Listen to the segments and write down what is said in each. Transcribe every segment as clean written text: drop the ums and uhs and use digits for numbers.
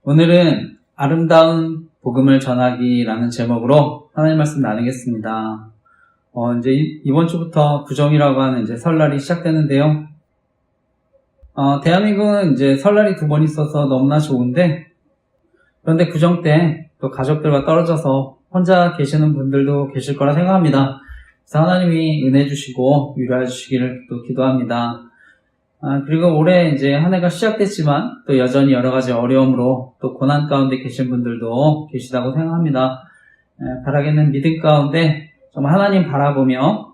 오늘은 아름다운 복음을 전하기라는 제목으로 하나님 말씀 나누겠습니다. 이제 이번 주부터 구정이라고 하는 이제 설날이 시작되는데요. 대한민국은 이제 설날이 2번 있어서 너무나 좋은데, 그런데 구정 때 또 가족들과 떨어져서 혼자 계시는 분들도 계실 거라 생각합니다. 그래서 하나님이 은혜 주시고 위로해 주시기를 또 기도합니다. 그리고 올해 이제 한 해가 시작됐지만 또 여전히 여러 가지 어려움으로 또 고난 가운데 계신 분들도 계시다고 생각합니다. 바라겠는 믿음 가운데 정말 하나님 바라보며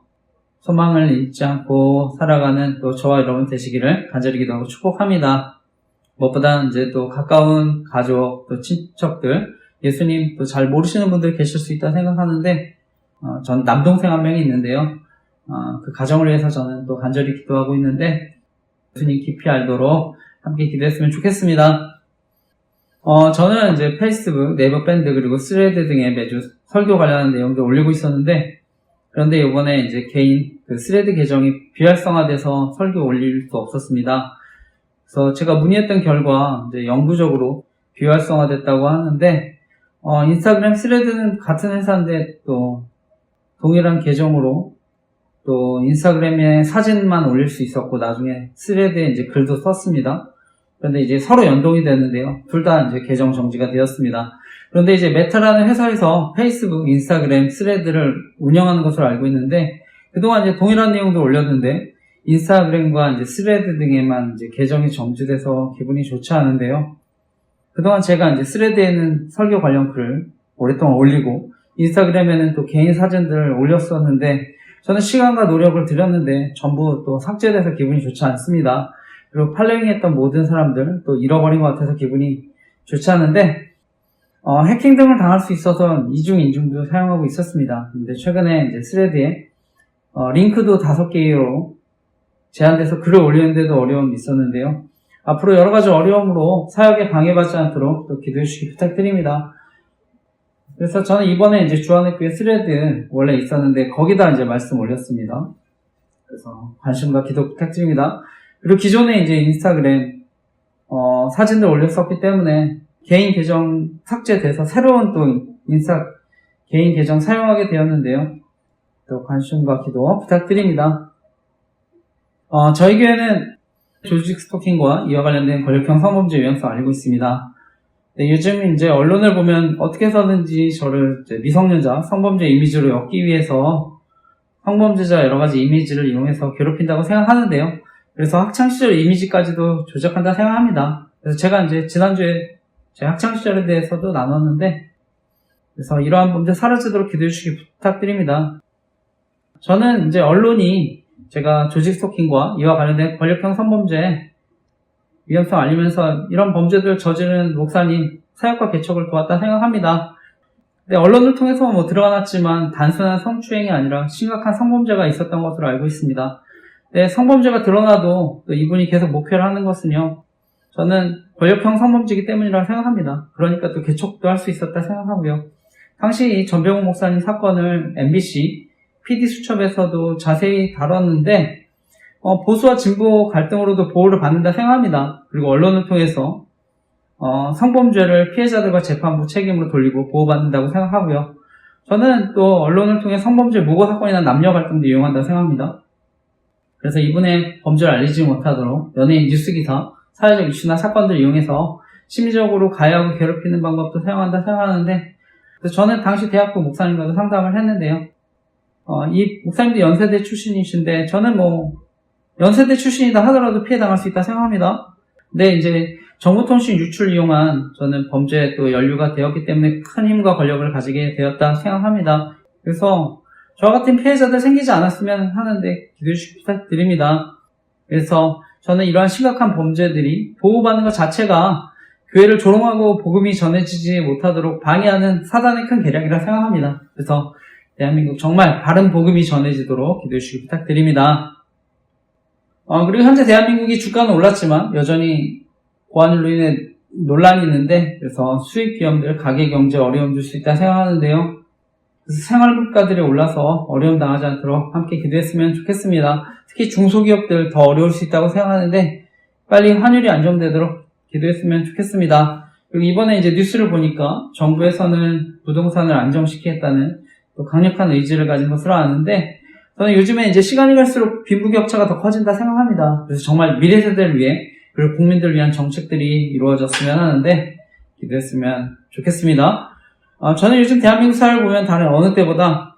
소망을 잃지 않고 살아가는 또 저와 여러분 되시기를 간절히 기도하고 축복합니다. 무엇보다 이제 또 가까운 가족, 또 친척들, 예수님 또 잘 모르시는 분들 계실 수 있다 생각하는데, 전 남동생 한 명이 있는데요. 그 가정을 위해서 저는 또 간절히 기도하고 있는데, 예수님 깊이 알도록 함께 기도했으면 좋겠습니다. 저는 이제 페이스북, 네이버 밴드, 그리고 스레드 등에 매주 설교 관련한 내용들 올리고 있었는데, 그런데 이번에 이제 개인 그 스레드 계정이 비활성화돼서 설교 올릴 수 없었습니다. 그래서 제가 문의했던 결과 이제 영구적으로 비활성화됐다고 하는데, 인스타그램 스레드는 같은 회사인데 또 동일한 계정으로 또 인스타그램에 사진만 올릴 수 있었고 나중에 스레드에 이제 글도 썼습니다. 그런데 이제 서로 연동이 되는데요. 둘 다 이제 계정 정지가 되었습니다. 그런데 이제 메타라는 회사에서 페이스북, 인스타그램, 스레드를 운영하는 것으로 알고 있는데 그동안 이제 동일한 내용도 올렸는데 인스타그램과 이제 스레드 등에만 이제 계정이 정지돼서 기분이 좋지 않은데요. 그동안 제가 이제 스레드에는 설교 관련 글을 오랫동안 올리고 인스타그램에는 또 개인 사진들을 올렸었는데 저는 시간과 노력을 들였는데 전부 또 삭제돼서 기분이 좋지 않습니다. 그리고 팔로잉했던 모든 사람들 또 잃어버린 것 같아서 기분이 좋지 않은데 해킹 등을 당할 수 있어서 이중인증도 사용하고 있었습니다. 근데 최근에 이제 스레드에 링크도 5개로 제한돼서 글을 올리는데도 어려움이 있었는데요. 앞으로 여러 가지 어려움으로 사역에 방해받지 않도록 또 기도해 주시기 부탁드립니다. 그래서 저는 이번에 이제 주안의교회 스레드 원래 있었는데 거기다 이제 말씀 올렸습니다. 그래서 관심과 기도 부탁드립니다. 그리고 기존에 이제 인스타그램 사진들 올렸었기 때문에 개인 계정 삭제돼서 새로운 또 개인 계정 사용하게 되었는데요. 또 관심과 기도 부탁드립니다. 저희 교회는 조직 스토킹과 이와 관련된 권력형 성범죄 유형성 알고 있습니다. 네, 요즘 이제 언론을 보면 어떻게 해서든지 저를 이제 미성년자 성범죄 이미지로 엮기 위해서 성범죄자 여러 가지 이미지를 이용해서 괴롭힌다고 생각하는데요. 그래서 학창시절 이미지까지도 조작한다 생각합니다. 그래서 제가 이제 지난주에 제 학창시절에 대해서도 나눴는데, 그래서 이러한 범죄 사라지도록 기도해 주시기 부탁드립니다. 저는 이제 언론이 제가 조직 스토킹과 이와 관련된 권력형 성범죄 위험성 알리면서 이런 범죄들 저지른 목사님 사역과 개척을 도왔다 생각합니다. 네, 언론을 통해서 드러났지만 단순한 성추행이 아니라 심각한 성범죄가 있었던 것으로 알고 있습니다. 네, 성범죄가 드러나도 또 이분이 계속 목회를 하는 것은요, 저는 권력형 성범죄이기 때문이라고 생각합니다. 그러니까 또 개척도 할 수 있었다 생각하고요. 당시 이 전병훈 목사님 사건을 MBC PD수첩에서도 자세히 다뤘는데 보수와 진보 갈등으로도 보호를 받는다 생각합니다. 그리고 언론을 통해서 성범죄를 피해자들과 재판부 책임으로 돌리고 보호받는다고 생각하고요. 저는 또 언론을 통해 성범죄 무고 사건이나 남녀 갈등도 이용한다고 생각합니다. 그래서 이분의 범죄를 알리지 못하도록 연예인 뉴스기사, 사회적 이슈나 사건들을 이용해서 심리적으로 가해하고 괴롭히는 방법도 사용한다 생각하는데, 그래서 저는 당시 대학부 목사님과도 상담을 했는데요. 이 목사님도 연세대 출신이신데 저는 연세대 출신이다 하더라도 피해당할 수 있다 생각합니다. 근데 이제 정보통신 유출 이용한 저는 범죄에 또 연루가 되었기 때문에 큰 힘과 권력을 가지게 되었다 생각합니다. 그래서 저와 같은 피해자들 생기지 않았으면 하는데 기도해 주시기 부탁드립니다. 그래서 저는 이러한 심각한 범죄들이 보호받는 것 자체가 교회를 조롱하고 복음이 전해지지 못하도록 방해하는 사단의 큰 계략이라 생각합니다. 그래서 대한민국 정말 바른 복음이 전해지도록 기도해 주시기 부탁드립니다. 그리고 현재 대한민국이 주가는 올랐지만 여전히 고환율로 인해 논란이 있는데, 그래서 수입 기업들 가계 경제에 어려움 줄 수 있다 생각하는데요. 그래서 생활물가들이 올라서 어려움 당하지 않도록 함께 기도했으면 좋겠습니다. 특히 중소기업들 더 어려울 수 있다고 생각하는데 빨리 환율이 안정되도록 기도했으면 좋겠습니다. 그리고 이번에 이제 뉴스를 보니까 정부에서는 부동산을 안정시키겠다는 또 강력한 의지를 가진 것으로 아는데, 저는 요즘에 이제 시간이 갈수록 빈부격차가 더 커진다 생각합니다. 그래서 정말 미래 세대를 위해 그리고 국민들을 위한 정책들이 이루어졌으면 하는데 기대했으면 좋겠습니다. 저는 요즘 대한민국 사회를 보면 다른 어느 때보다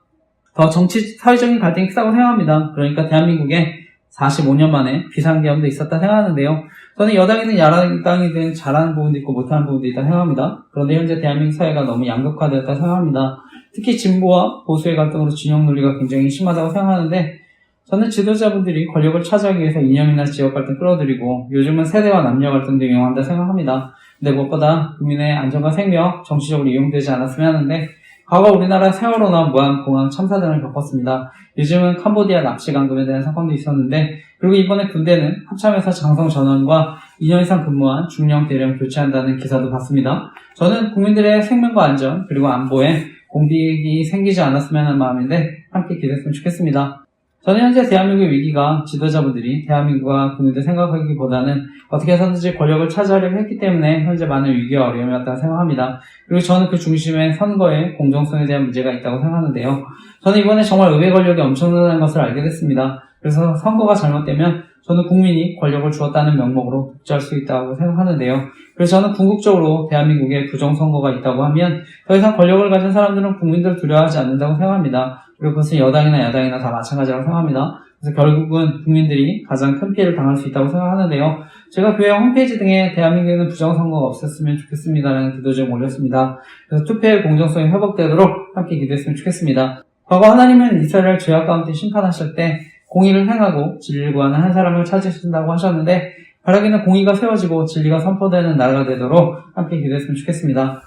더 정치, 사회적인 갈등이 크다고 생각합니다. 그러니까 대한민국에 45년 만에 비상계엄도 있었다 생각하는데요. 저는 여당이든 야당이든 잘하는 부분도 있고 못하는 부분도 있다 생각합니다. 그런데 현재 대한민국 사회가 너무 양극화되었다 생각합니다. 특히 진보와 보수의 갈등으로 진영 논리가 굉장히 심하다고 생각하는데, 저는 지도자분들이 권력을 차지하기 위해서 이념이나 지역 갈등 끌어들이고 요즘은 세대와 남녀 갈등도 이용한다 생각합니다. 근데 무엇보다 국민의 안전과 생명, 정치적으로 이용되지 않았으면 하는데, 과거 우리나라 세월호나 무안공항 참사 등을 겪었습니다. 요즘은 캄보디아 납치 강금에 대한 사건도 있었는데, 그리고 이번에 군대는 합참에서 장성 전원과 2년 이상 근무한 중령 대령 교체한다는 기사도 봤습니다. 저는 국민들의 생명과 안전 그리고 안보에 공백이 생기지 않았으면 하는 마음인데 함께 기대했으면 좋겠습니다. 저는 현재 대한민국의 위기가 지도자분들이 대한민국과 국민들 생각하기보다는 어떻게 해서든지 권력을 차지하려고 했기 때문에 현재 많은 위기와 어려움이 왔다고 생각합니다. 그리고 저는 그 중심에 선거의 공정성에 대한 문제가 있다고 생각하는데요. 저는 이번에 정말 의회 권력이 엄청나다는 것을 알게 됐습니다. 그래서 선거가 잘못되면 저는 국민이 권력을 주었다는 명목으로 독재할 수 있다고 생각하는데요. 그래서 저는 궁극적으로 대한민국에 부정선거가 있다고 하면 더 이상 권력을 가진 사람들은 국민들을 두려워하지 않는다고 생각합니다. 그리고 그것은 여당이나 야당이나 다 마찬가지라고 생각합니다. 그래서 결국은 국민들이 가장 큰 피해를 당할 수 있다고 생각하는데요. 제가 교회 홈페이지 등에 대한민국에는 부정선거가 없었으면 좋겠습니다라는 기도 좀 올렸습니다. 그래서 투표의 공정성이 회복되도록 함께 기도했으면 좋겠습니다. 과거 하나님은 이스라엘을 죄악 가운데 심판하실 때 공의를 행하고 진리를 구하는 한 사람을 찾으신다고 하셨는데, 바라기는 공의가 세워지고 진리가 선포되는 나라가 되도록 함께 기도했으면 좋겠습니다.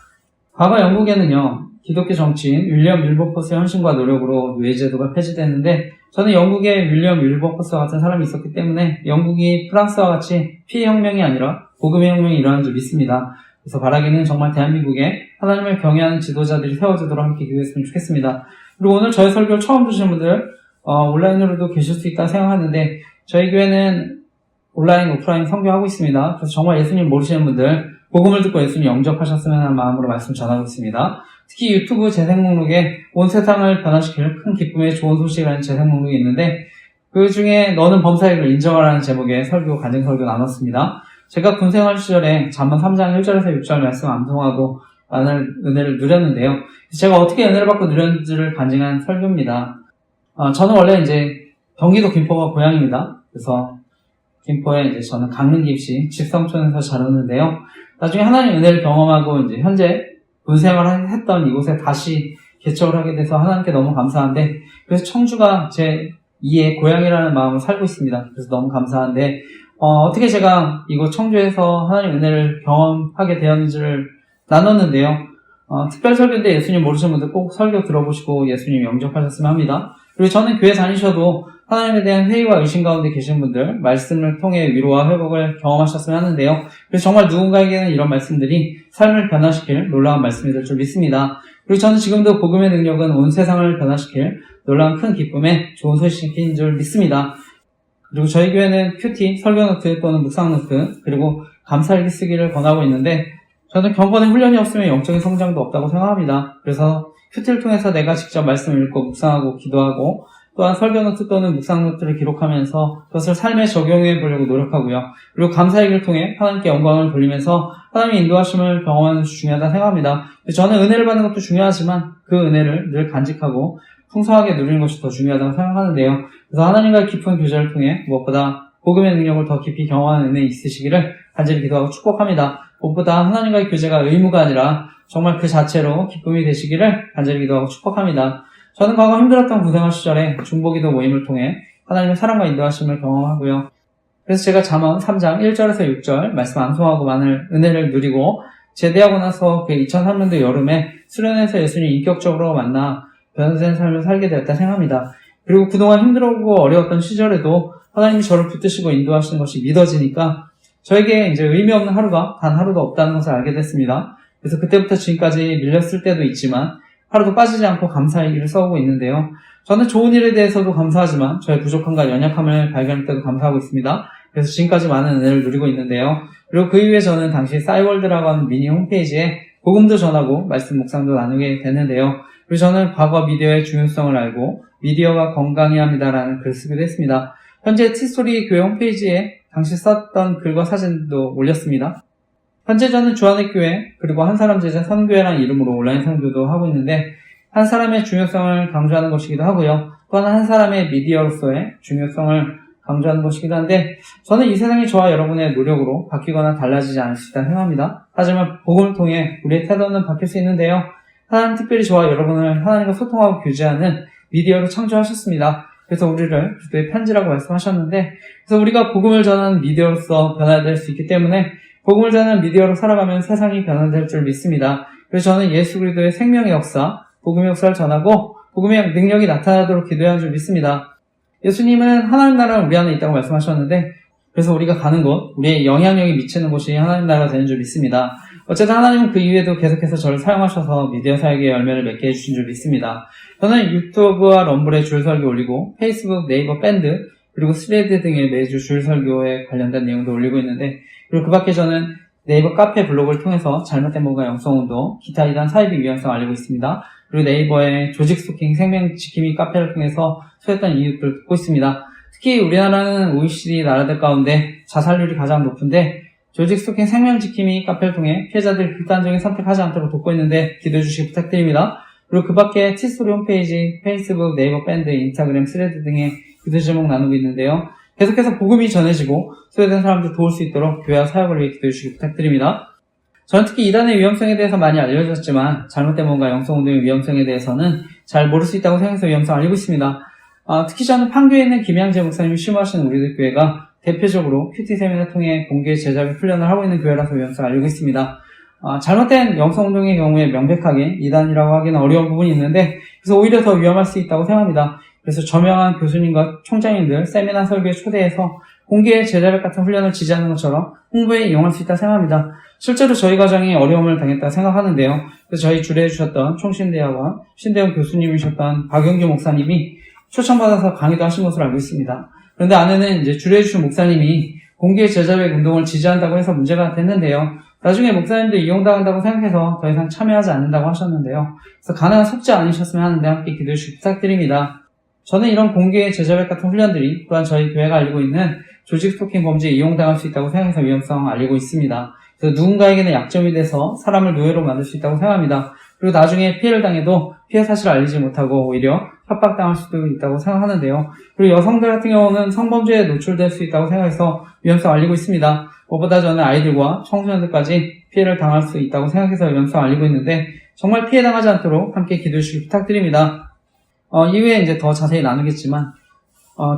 과거 영국에는요, 기독교 정치인 윌리엄 윌버포스의 헌신과 노력으로 노예제도가 폐지됐는데, 저는 영국에 윌리엄 윌버포스와 같은 사람이 있었기 때문에 영국이 프랑스와 같이 피해혁명이 아니라 복음의 혁명이 일어나는 줄 믿습니다. 그래서 바라기는 정말 대한민국에 하나님을 경외하는 지도자들이 세워지도록 함께 기도했으면 좋겠습니다. 그리고 오늘 저의 설교를 처음 보시는 분들, 온라인으로도 계실 수 있다 생각하는데, 저희 교회는 온라인, 오프라인 선교하고 있습니다. 그래서 정말 예수님 모르시는 분들, 복음을 듣고 예수님 영접하셨으면 하는 마음으로 말씀 전하고 있습니다. 특히 유튜브 재생 목록에 온 세상을 변화시킬 큰 기쁨의 좋은 소식이라는 재생 목록이 있는데, 그 중에 너는 범사의 길을 인정하라는 제목의 설교, 간증 설교 나눴습니다. 제가 군생활 시절에 잠언 3장 1절에서 6절 말씀 암송하고 많은 은혜를 누렸는데요. 제가 어떻게 은혜를 받고 누렸는지를 간증한 설교입니다. 저는 원래 이제 경기도 김포가 고향입니다. 그래서 김포에 이제 저는 강릉 김씨 집성촌에서 자랐는데요. 나중에 하나님 은혜를 경험하고 이제 현재 군생활을 했던 이곳에 다시 개척을 하게 돼서 하나님께 너무 감사한데, 그래서 청주가 제 2의 고향이라는 마음을 살고 있습니다. 그래서 너무 감사한데, 어떻게 제가 이곳 청주에서 하나님 은혜를 경험하게 되었는지를 나눴는데요. 특별 설교인데 예수님 모르시는 분들 꼭 설교 들어보시고 예수님 영접하셨으면 합니다. 그리고 저는 교회 다니셔도 하나님에 대한 회의와 의심 가운데 계신 분들, 말씀을 통해 위로와 회복을 경험하셨으면 하는데요. 그래서 정말 누군가에게는 이런 말씀들이 삶을 변화시킬 놀라운 말씀이 될 줄 믿습니다. 그리고 저는 지금도 복음의 능력은 온 세상을 변화시킬 놀라운 큰 기쁨의 좋은 소식인 줄 믿습니다. 그리고 저희 교회는 큐티, 설교노트 또는 묵상노트, 그리고 감사일기 쓰기를 권하고 있는데, 저는 경건의 훈련이 없으면 영적인 성장도 없다고 생각합니다. 그래서 큐티를 통해서 내가 직접 말씀을 읽고 묵상하고 기도하고, 또한 설교노트 또는 묵상노트를 기록하면서 그것을 삶에 적용해 보려고 노력하고요. 그리고 감사일기를 통해 하나님께 영광을 돌리면서 하나님의 인도하심을 경험하는 것이 중요하다 생각합니다. 저는 은혜를 받는 것도 중요하지만 그 은혜를 늘 간직하고 풍성하게 누리는 것이 더 중요하다고 생각하는데요. 그래서 하나님과의 깊은 교제를 통해 무엇보다 복음의 능력을 더 깊이 경험하는 은혜 있으시기를 간절히 기도하고 축복합니다. 무엇보다 하나님과의 교제가 의무가 아니라 정말 그 자체로 기쁨이 되시기를 간절히 기도하고 축복합니다. 저는 과거 힘들었던 군생활 시절에 중보기도 모임을 통해 하나님의 사랑과 인도하심을 경험하고요. 그래서 제가 잠언 3장 1절에서 6절 말씀 암송하고 많은 은혜를 누리고, 제대하고 나서 그 2003년도 여름에 수련회에서 예수님 인격적으로 만나 변화된 삶을 살게 되었다 생각합니다. 그리고 그동안 힘들고 어려웠던 시절에도 하나님이 저를 붙드시고 인도하시는 것이 믿어지니까 저에게 이제 의미 없는 하루가 단 하루도 없다는 것을 알게 됐습니다. 그래서 그때부터 지금까지 밀렸을 때도 있지만 하루도 빠지지 않고 감사의 일을 써오고 있는데요. 저는 좋은 일에 대해서도 감사하지만 저의 부족함과 연약함을 발견할 때도 감사하고 있습니다. 그래서 지금까지 많은 은혜를 누리고 있는데요. 그리고 그 이후에 저는 당시 싸이월드라고 하는 미니 홈페이지에 복음도 전하고 말씀 묵상도 나누게 됐는데요. 그리고 저는 과거 미디어의 중요성을 알고 미디어가 건강해야 합니다라는 글을 쓰기도 했습니다. 현재 티스토리 교회 홈페이지에 당시 썼던 글과 사진도 올렸습니다. 현재 저는 주안의 교회 그리고 한 사람 제자 선교회라는 이름으로 온라인 선교도 하고 있는데 한 사람의 중요성을 강조하는 것이기도 하고요. 또한 한 사람의 미디어로서의 중요성을 강조하는 것이기도 한데 저는 이 세상이 저와 여러분의 노력으로 바뀌거나 달라지지 않을 수 있다고 생각합니다. 하지만 복음을 통해 우리의 태도는 바뀔 수 있는데요. 하나님 특별히 저와 여러분을 하나님과 소통하고 교제하는 미디어로 창조하셨습니다. 그래서 우리를 그리스도의 편지라고 말씀하셨는데 그래서 우리가 복음을 전하는 미디어로서 변화될 수 있기 때문에 복음을 전하는 미디어로 살아가면 세상이 변화될 줄 믿습니다. 그래서 저는 예수 그리스도의 생명의 역사, 복음의 역사를 전하고 복음의 능력이 나타나도록 기도해야 할 줄 믿습니다. 예수님은 하나님 나라는 우리 안에 있다고 말씀하셨는데 그래서 우리가 가는 곳, 우리의 영향력이 미치는 곳이 하나님 나라가 되는 줄 믿습니다. 어쨌든 하나님은 그 이후에도 계속해서 저를 사용하셔서 미디어 사역의 열매를 맺게 해주신 줄 믿습니다. 저는 유튜브와 럼블에 줄 설교 올리고 페이스북, 네이버 밴드, 그리고 스레드 등의 매주 줄 설교에 관련된 내용도 올리고 있는데 그리고 그 밖에 저는 네이버 카페 블로그를 통해서 잘못된 뭔가 영성운동, 기타 이단 사이비 위험성 알리고 있습니다. 그리고 네이버의 조직 스토킹 생명 지킴이 카페를 통해서 소외했던 이웃들 듣고 있습니다. 특히 우리나라는 OECD 나라들 가운데 자살률이 가장 높은데 조직 스토킹 생명 지킴이 카페를 통해 피해자들이 극단적인 선택하지 않도록 돕고 있는데 기도해 주시기 부탁드립니다. 그리고 그 밖에 티스토리 홈페이지, 페이스북, 네이버 밴드, 인스타그램, 스레드 등의 기도 제목 나누고 있는데요. 계속해서 복음이 전해지고 소외된 사람들 도울 수 있도록 교회와 사역을 위해 기도해 주시기 부탁드립니다. 저는 특히 이단의 위험성에 대해서 많이 알려졌지만 잘못된 뭔가 영성운동의 위험성에 대해서는 잘 모를 수 있다고 생각해서 위험성을 알리고 있습니다. 특히 저는 판교에 있는 김양재 목사님이 심호하시는 우리들 교회가 대표적으로 큐티 세미나 통해 공개 제자비 훈련을 하고 있는 교회라서 위험성을 알리고 있습니다. 잘못된 영성운동의 경우에 명백하게 이단이라고 하기는 어려운 부분이 있는데 그래서 오히려 더 위험할 수 있다고 생각합니다. 그래서 저명한 교수님과 총장님들 세미나 설교에 초대해서 공개 제자백 같은 훈련을 지지하는 것처럼 홍보에 이용할 수 있다고 생각합니다. 실제로 저희 가정이 어려움을 당했다고 생각하는데요. 그래서 저희 주례해 주셨던 총신대학원 신대원 교수님이셨던 박영규 목사님이 초청받아서 강의도 하신 것으로 알고 있습니다. 그런데 안에는 이제 주례해 주신 목사님이 공개 제자백 운동을 지지한다고 해서 문제가 됐는데요. 나중에 목사님도 이용당한다고 생각해서 더 이상 참여하지 않는다고 하셨는데요. 그래서 가능한 속지 않으셨으면 하는데 함께 기도해 주시기 부탁드립니다. 저는 이런 공개 제자백 같은 훈련들이 또한 저희 교회가 알리고 있는 조직 스토킹 범죄에 이용당할 수 있다고 생각해서 위험성을 알리고 있습니다. 그래서 누군가에게는 약점이 돼서 사람을 노예로 만들 수 있다고 생각합니다. 그리고 나중에 피해를 당해도 피해 사실을 알리지 못하고 오히려 협박당할 수도 있다고 생각하는데요. 그리고 여성들 같은 경우는 성범죄에 노출될 수 있다고 생각해서 위험성을 알리고 있습니다. 무엇보다 저는 아이들과 청소년들까지 피해를 당할 수 있다고 생각해서 위험성을 알리고 있는데 정말 피해 당하지 않도록 함께 기도해 주시기 부탁드립니다. 이후에 이제 더 자세히 나누겠지만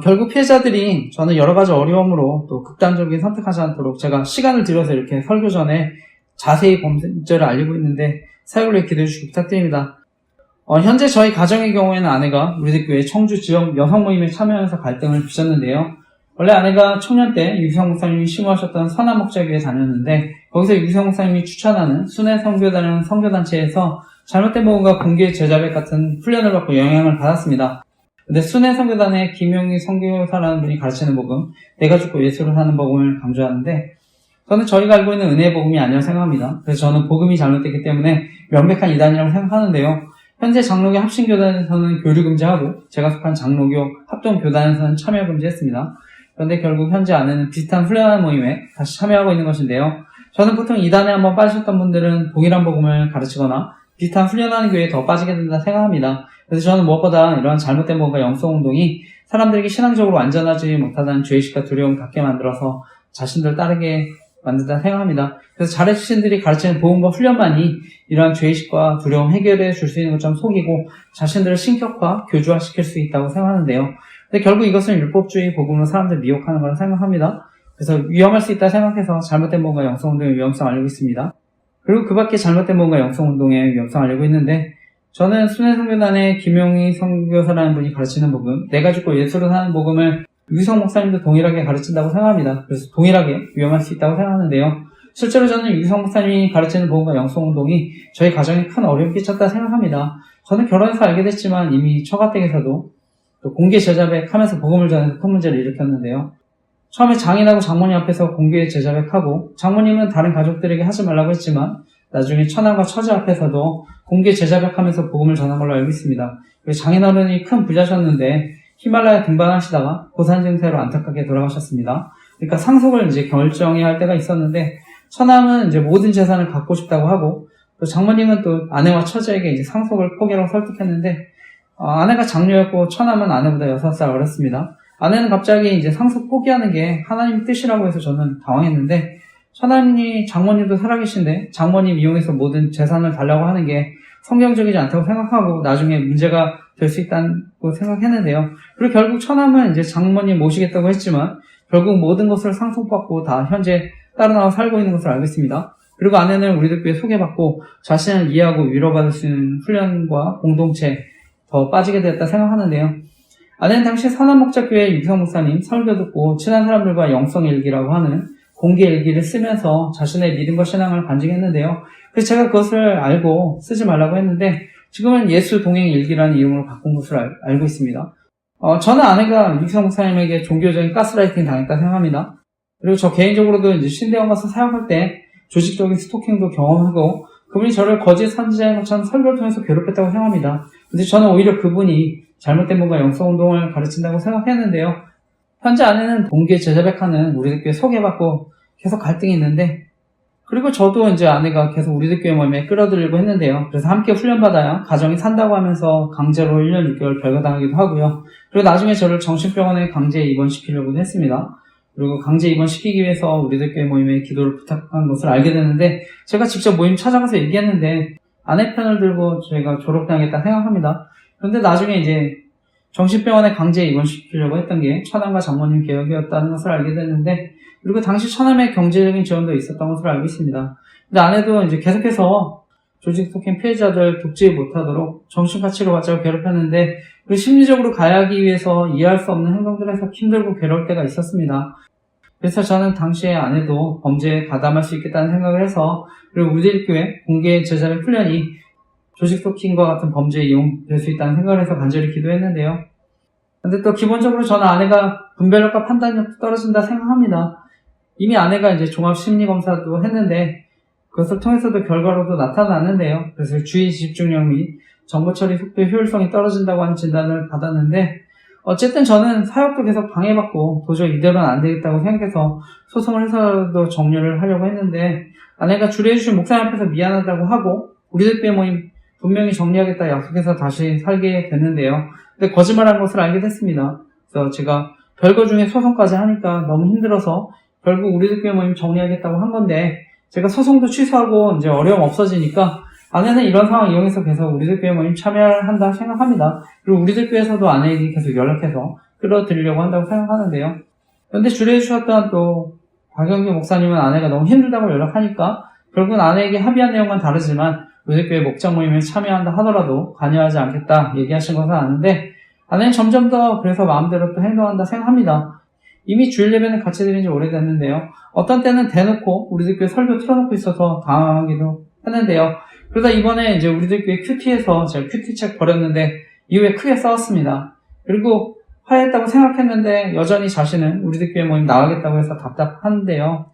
결국 피해자들이 저는 여러 가지 어려움으로 또 극단적인 선택하지 않도록 제가 시간을 들여서 이렇게 설교 전에 자세히 범죄를 알리고 있는데 사역을 위해 기도해 주시기 부탁드립니다. 현재 저희 가정의 경우에는 아내가 우리들 교회 청주 지역 여성 모임에 참여하면서 갈등을 빚었는데요. 원래 아내가 청년 때 유성 목사님이 심호하셨던 선한 목자교회에 다녔는데 거기서 유성 목사님이 추천하는 순회 선교단이라는 선교단체에서 잘못된 복음과 공개 제자백 같은 훈련을 받고 영향을 받았습니다. 근데 순회 선교단의 김용희 선교사라는 분이 가르치는 복음, 내가 죽고 예수를 사는 복음을 강조하는데 저는 저희가 알고 있는 은혜의 복음이 아니라고 생각합니다. 그래서 저는 복음이 잘못됐기 때문에 명백한 이단이라고 생각하는데요. 현재 장로교 합신교단에서는 교류 금지하고 제가 속한 장로교 합동교단에서는 참여 금지했습니다. 그런데 결국 현재 아내는 비슷한 훈련하는 모임에 다시 참여하고 있는 것인데요. 저는 보통 이단에 한번 빠지셨던 분들은 동일한 복음을 가르치거나 비슷한 훈련하는 교회에 더 빠지게 된다 생각합니다. 그래서 저는 무엇보다 이러한 잘못된 뭔가 영성운동이 사람들에게 신앙적으로 안전하지 못하다는 죄의식과 두려움을 갖게 만들어서 자신들 따르게 만든다 생각합니다. 그래서 자례신들이 가르치는 복음과 훈련만이 이러한 죄의식과 두려움 해결해 줄 수 있는 것처럼 속이고 자신들을 신격화, 교주화시킬 수 있다고 생각하는데요. 근데 결국 이것은 율법주의 복음으로 사람들 미혹하는 거라 생각합니다. 그래서 위험할 수 있다 생각해서 잘못된 뭔가 영성운동의 위험성을 알고 있습니다. 그리고 그 밖에 잘못된 뭔가 영성운동의 위험성을 알고 있는데 저는 순회선교단의 김용희 선교사라는 분이 가르치는 복음, 내가 죽고 예수로 사는 복음을 유성 목사님도 동일하게 가르친다고 생각합니다. 그래서 동일하게 위험할 수 있다고 생각하는데요. 실제로 저는 유성 목사님이 가르치는 복음과 영성운동이 저희 가정에 큰 어려움을 끼쳤다 생각합니다. 저는 결혼해서 알게 됐지만 이미 처가댁에서도 또 공개 제자백 하면서 복음을 전해서 큰 문제를 일으켰는데요. 처음에 장인하고 장모님 앞에서 공개 제자백하고 장모님은 다른 가족들에게 하지 말라고 했지만 나중에 처남과 처제 앞에서도 공개 제자백하면서 복음을 전한 걸로 알고 있습니다. 장인어른이 큰 부자셨는데 히말라야 등반하시다가 고산 증세로 안타깝게 돌아가셨습니다. 그러니까 상속을 이제 결정해야 할 때가 있었는데 처남은 이제 모든 재산을 갖고 싶다고 하고 또 장모님은 또 아내와 처제에게 이제 상속을 포기하라고 설득했는데 아내가 장녀였고 처남은 아내보다 6살 어렸습니다. 아내는 갑자기 이제 상속 포기하는 게 하나님 뜻이라고 해서 저는 당황했는데 처남이 장모님도 살아계신데 장모님 이용해서 모든 재산을 달라고 하는 게 성경적이지 않다고 생각하고 나중에 문제가 될 수 있다고 생각했는데요. 그리고 결국 처남은 이제 장모님 모시겠다고 했지만 결국 모든 것을 상속받고 다 현재 따로 나와 살고 있는 것을 알고 있습니다. 그리고 아내는 우리들 교회 소개받고 자신을 이해하고 위로받을 수 있는 훈련과 공동체 더 빠지게 되었다 생각하는데요. 아내는 당시 선한목자교회 유성 목사님 설교 듣고 친한 사람들과 영성일기라고 하는 공개일기를 쓰면서 자신의 믿음과 신앙을 간증했는데요. 그래서 제가 그것을 알고 쓰지 말라고 했는데 지금은 예수 동행일기라는 이름으로 바꾼 것을 알고 있습니다. 저는 아내가 유성 목사님에게 종교적인 가스라이팅 당했다 생각합니다. 그리고 저 개인적으로도 이제 신대원 가서 사역할 때 조직적인 스토킹도 경험하고 그분이 저를 거짓 선지자인 것처럼 설교를 통해서 괴롭혔다고 생각합니다. 근데 저는 오히려 그분이 잘못된 뭔가 영성운동을 가르친다고 생각했는데요. 현재 아내는 동계 제자백하는 우리들 교회 소개받고 계속 갈등이 있는데 그리고 저도 이제 아내가 계속 우리들 교회 모임에 끌어들이려고 했는데요. 그래서 함께 훈련받아야 가정이 산다고 하면서 강제로 1년 6개월 별거당하기도 하고요. 그리고 나중에 저를 정신병원에 강제 입원시키려고도 했습니다. 그리고 강제 입원시키기 위해서 우리들 교회 모임에 기도를 부탁한 것을 알게 됐는데 제가 직접 모임 찾아가서 얘기했는데 아내 편을 들고 저희가 졸업당했다 생각합니다. 그런데 나중에 이제 정신병원에 강제 입원시키려고 했던 게 처남과 장모님 계획이었다는 것을 알게 됐는데 그리고 당시 처남의 경제적인 지원도 있었던 것으로 알고 있습니다. 근데 아내도 이제 계속해서 조직 스토킹 피해자들 돕지 못하도록 정신가치로 받자고 괴롭혔는데 그리고 심리적으로 가해하기 위해서 이해할 수 없는 행동들에서 힘들고 괴로울 때가 있었습니다. 그래서 저는 당시에 아내도 범죄에 가담할 수 있겠다는 생각을 해서 그리고 우리들 교회 공개 제자의 훈련이 조직 스토킹과 같은 범죄에 이용될 수 있다는 생각을 해서 간절히 기도했는데요. 근데 또 기본적으로 저는 아내가 분별력과 판단력도 떨어진다 생각합니다. 이미 아내가 이제 종합심리검사도 했는데 그것을 통해서도 결과로도 나타났는데요. 그래서 주의 집중력 및 정보 처리 속도의 효율성이 떨어진다고 하는 진단을 받았는데 어쨌든 저는 사역도 계속 방해받고 도저히 이대로는 안 되겠다고 생각해서 소송을 해서도 정리를 하려고 했는데 아내가 주례해주신 목사님 앞에서 미안하다고 하고 우리들 교회 모임 분명히 정리하겠다 약속해서 다시 살게 됐는데요. 근데 거짓말한 것을 알게 됐습니다. 그래서 제가 별거 중에 소송까지 하니까 너무 힘들어서 결국 우리들 교회 모임 정리하겠다고 한 건데 제가 소송도 취소하고 이제 어려움 없어지니까 아내는 이런 상황 이용해서 계속 우리들 교회 모임 참여한다 생각합니다. 그리고 우리들 교회에서도 아내에게 계속 연락해서 끌어들이려고 한다고 생각하는데요. 그런데 주례해 주셨던 또 박영규 목사님은 아내가 너무 힘들다고 연락하니까 결국은 아내에게 합의한 내용은 다르지만 우리들 교회 목장 모임에 참여한다 하더라도 관여하지 않겠다 얘기하신 것은 아는데 아내는 점점 더 그래서 마음대로 또 행동한다 생각합니다. 이미 주일 예배는 같이 드린 지 오래됐는데요. 어떤 때는 대놓고 우리들 교회 설교 틀어놓고 있어서 당황하기도 했는데요. 그러다 이번에 이제 우리들 교회 큐티에서 제가 큐티책 버렸는데 이후에 크게 싸웠습니다. 그리고 화해했다고 생각했는데 여전히 자신은 우리들 교회 모임 나가겠다고 해서 답답한데요.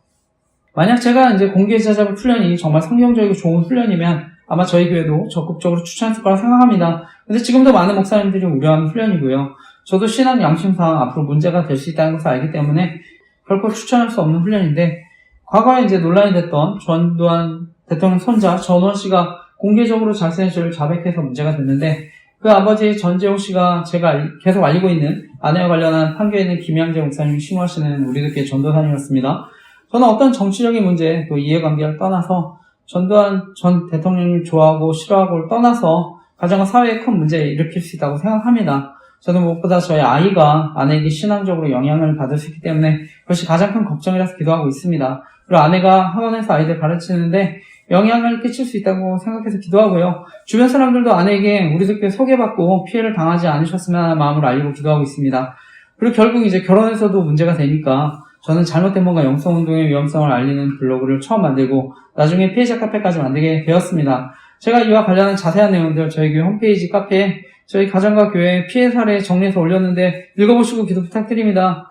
만약 제가 이제 공개 제자백 훈련이 정말 성경적이고 좋은 훈련이면 아마 저희 교회도 적극적으로 추천했을 거라 생각합니다. 근데 지금도 많은 목사님들이 우려하는 훈련이고요. 저도 신앙 양심상 앞으로 문제가 될 수 있다는 것을 알기 때문에 결코 추천할 수 없는 훈련인데 과거에 이제 논란이 됐던 전두환 대통령 손자 전원 씨가 공개적으로 자신의 죄를 자백해서 문제가 됐는데 그 아버지 전재홍 씨가 제가 계속 알리고 있는 아내와 관련한 판교에 있는 김양재 목사님이 신고하시는 우리들께 전도사님이었습니다. 저는 어떤 정치적인 문제 또 이해관계를 떠나서 전두환 전 대통령을 좋아하고 싫어하고를 떠나서 가정과 사회에 큰 문제를 일으킬 수 있다고 생각합니다. 저는 무엇보다 저희 아이가 아내에게 신앙적으로 영향을 받을 수 있기 때문에 그것이 가장 큰 걱정이라서 기도하고 있습니다. 그리고 아내가 학원에서 아이들 가르치는데 영향을 끼칠 수 있다고 생각해서 기도하고요. 주변 사람들도 아내에게 우리들 교회 소개받고 피해를 당하지 않으셨으면 하는 마음으로 알리고 기도하고 있습니다. 그리고 결국 이제 결혼에서도 문제가 되니까 저는 잘못된 뭔가 영성운동의 위험성을 알리는 블로그를 처음 만들고 나중에 피해자 카페까지 만들게 되었습니다. 제가 이와 관련한 자세한 내용들 저희 교회 홈페이지 카페에 저희 가정과 교회 피해 사례 정리해서 올렸는데 읽어보시고 기도 부탁드립니다.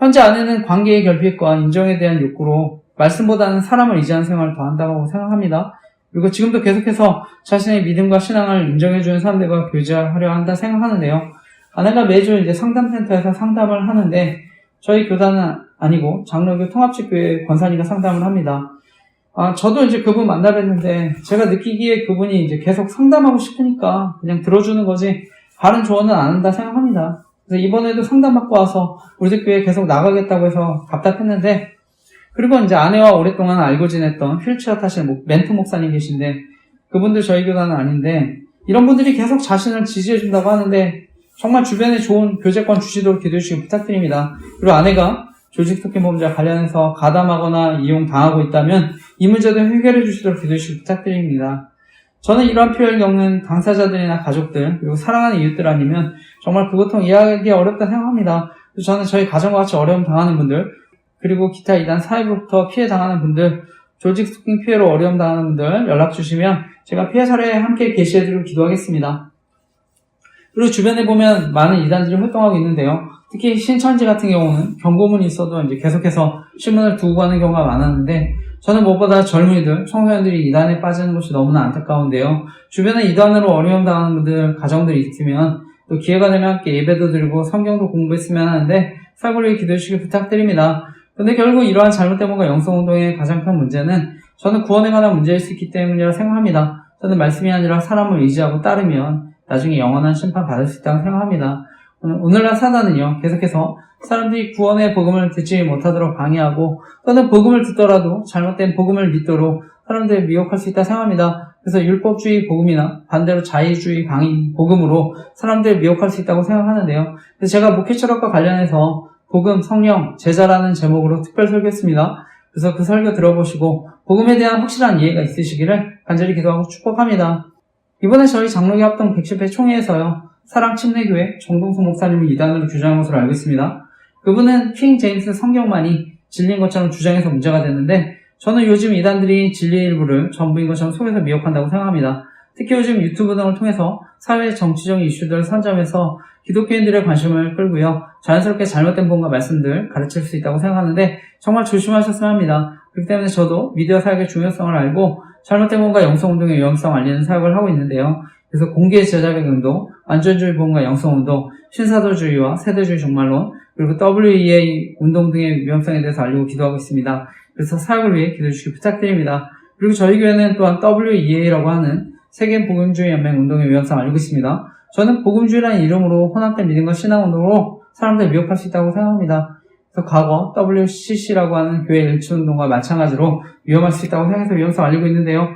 현재 아내는 관계의 결핍과 인정에 대한 욕구로 말씀보다는 사람을 의지하는 생활을 더 한다고 생각합니다. 그리고 지금도 계속해서 자신의 믿음과 신앙을 인정해주는 사람들과 교제하려 한다 생각하는데요. 아내가 매주 이제 상담센터에서 상담을 하는데 저희 교단은 아니고 장로교 통합직교회 권사님과 상담을 합니다. 저도 이제 그분 만나뵀는데 제가 느끼기에 그분이 이제 계속 상담하고 싶으니까 그냥 들어주는 거지 바른 조언은 안 한다 생각합니다. 그래서 이번에도 상담받고 와서 우리 집 교회에 계속 나가겠다고 해서 답답했는데 그리고 이제 아내와 오랫동안 알고 지냈던 휠체어 타시는 멘토 목사님 계신데 그분들 저희 교단은 아닌데 이런 분들이 계속 자신을 지지해준다고 하는데 정말 주변에 좋은 교제권 주시도록 기도해 주시기 부탁드립니다. 그리고 아내가 조직특혜범죄와 관련해서 가담하거나 이용당하고 있다면 이 문제도 해결해 주시도록 기도해 주시기 부탁드립니다. 저는 이러한 피해를 겪는 당사자들이나 가족들 그리고 사랑하는 이웃들 아니면 정말 그 고통 이해하기 어렵다 생각합니다. 저는 저희 가정과 같이 어려움 당하는 분들 그리고 기타 이단 사회부터 피해 당하는 분들 조직 스토킹 피해로 어려움 당하는 분들 연락 주시면 제가 피해 사례에 함께 게시해드리고 기도하겠습니다. 그리고 주변에 보면 많은 이단들이 활동하고 있는데요. 특히 신천지 같은 경우는 경고문이 있어도 이제 계속해서 신문을 두고 가는 경우가 많았는데 저는 무엇보다 젊은이들, 청소년들이 이단에 빠지는 것이 너무나 안타까운데요. 주변에 이단으로 어려움 당하는 분들, 가정들이 있으면 또 기회가 되면 함께 예배도 드리고 성경도 공부했으면 하는데 사고를 위해 기도해 주시기 부탁드립니다. 근데 결국 이러한 잘못된 뭔가 영성운동의 가장 큰 문제는 저는 구원에 관한 문제일 수 있기 때문이라 생각합니다. 저는 말씀이 아니라 사람을 의지하고 따르면 나중에 영원한 심판 받을 수 있다고 생각합니다. 오늘날 사단은요, 계속해서 사람들이 구원의 복음을 듣지 못하도록 방해하고 또는 복음을 듣더라도 잘못된 복음을 믿도록 사람들을 미혹할 수 있다 생각합니다. 그래서 율법주의 복음이나 반대로 자의주의 강의 복음으로 사람들을 미혹할 수 있다고 생각하는데요. 그래서 제가 목회 철학과 관련해서 복음, 성령, 제자라는 제목으로 특별 설교했습니다. 그래서 그 설교 들어보시고 복음에 대한 확실한 이해가 있으시기를 간절히 기도하고 축복합니다. 이번에 저희 장로교 합동 110회 총회에서요. 사랑침례교회 정동수 목사님을 이단으로 주장한 것으로 알고 있습니다. 그분은 킹 제임스 성경만이 진리인 것처럼 주장해서 문제가 됐는데 저는 요즘 이단들이 진리의 일부를 전부인 것처럼 속여서 미혹한다고 생각합니다. 특히 요즘 유튜브 등을 통해서 사회 정치적인 이슈들을 선점해서 기독교인들의 관심을 끌고요. 자연스럽게 잘못된 본과 말씀들 가르칠 수 있다고 생각하는데 정말 조심하셨으면 합니다. 그렇기 때문에 저도 미디어 사역의 중요성을 알고 잘못된 본과 영성운동의 위험성을 알리는 사역을 하고 있는데요. 그래서 공개 제자백 운동, 완전주의 본과 영성운동, 신사도주의와 세대주의 종말론, 그리고 WEA 운동 등의 위험성에 대해서 알리고 기도하고 있습니다. 그래서 사역을 위해 기도해 주시기 부탁드립니다. 그리고 저희 교회는 또한 WEA라고 하는 세계 복음주의 연맹 운동의 위험성을 알고 있습니다. 저는 복음주의라는 이름으로 혼합된 믿음과 신앙운동으로 사람들을 미혹할 수 있다고 생각합니다. 그래서 과거 WCC라고 하는 교회 일치운동과 마찬가지로 위험할 수 있다고 생각해서 위험성을 알리고 있는데요.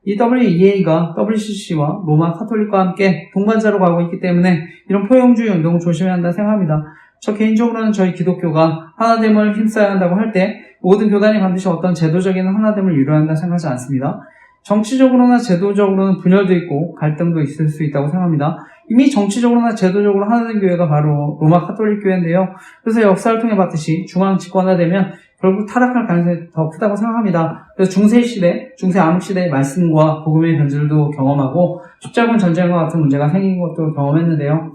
이 WEA가 WCC와 로마 카톨릭과 함께 동반자로 가고 있기 때문에 이런 포용주의 운동을 조심해야 한다 생각합니다. 저 개인적으로는 저희 기독교가 하나됨을 힘써야 한다고 할 때 모든 교단이 반드시 어떤 제도적인 하나됨을 이루어야 한다 생각하지 않습니다. 정치적으로나 제도적으로는 분열도 있고 갈등도 있을 수 있다고 생각합니다. 이미 정치적으로나 제도적으로 하나된 교회가 바로 로마 카톨릭 교회인데요. 그래서 역사를 통해 봤듯이 중앙 집권화되면 결국 타락할 가능성이 더 크다고 생각합니다. 그래서 중세시대, 중세암흑시대의 말씀과 복음의 변질도 경험하고 십자군 전쟁과 같은 문제가 생긴 것도 경험했는데요.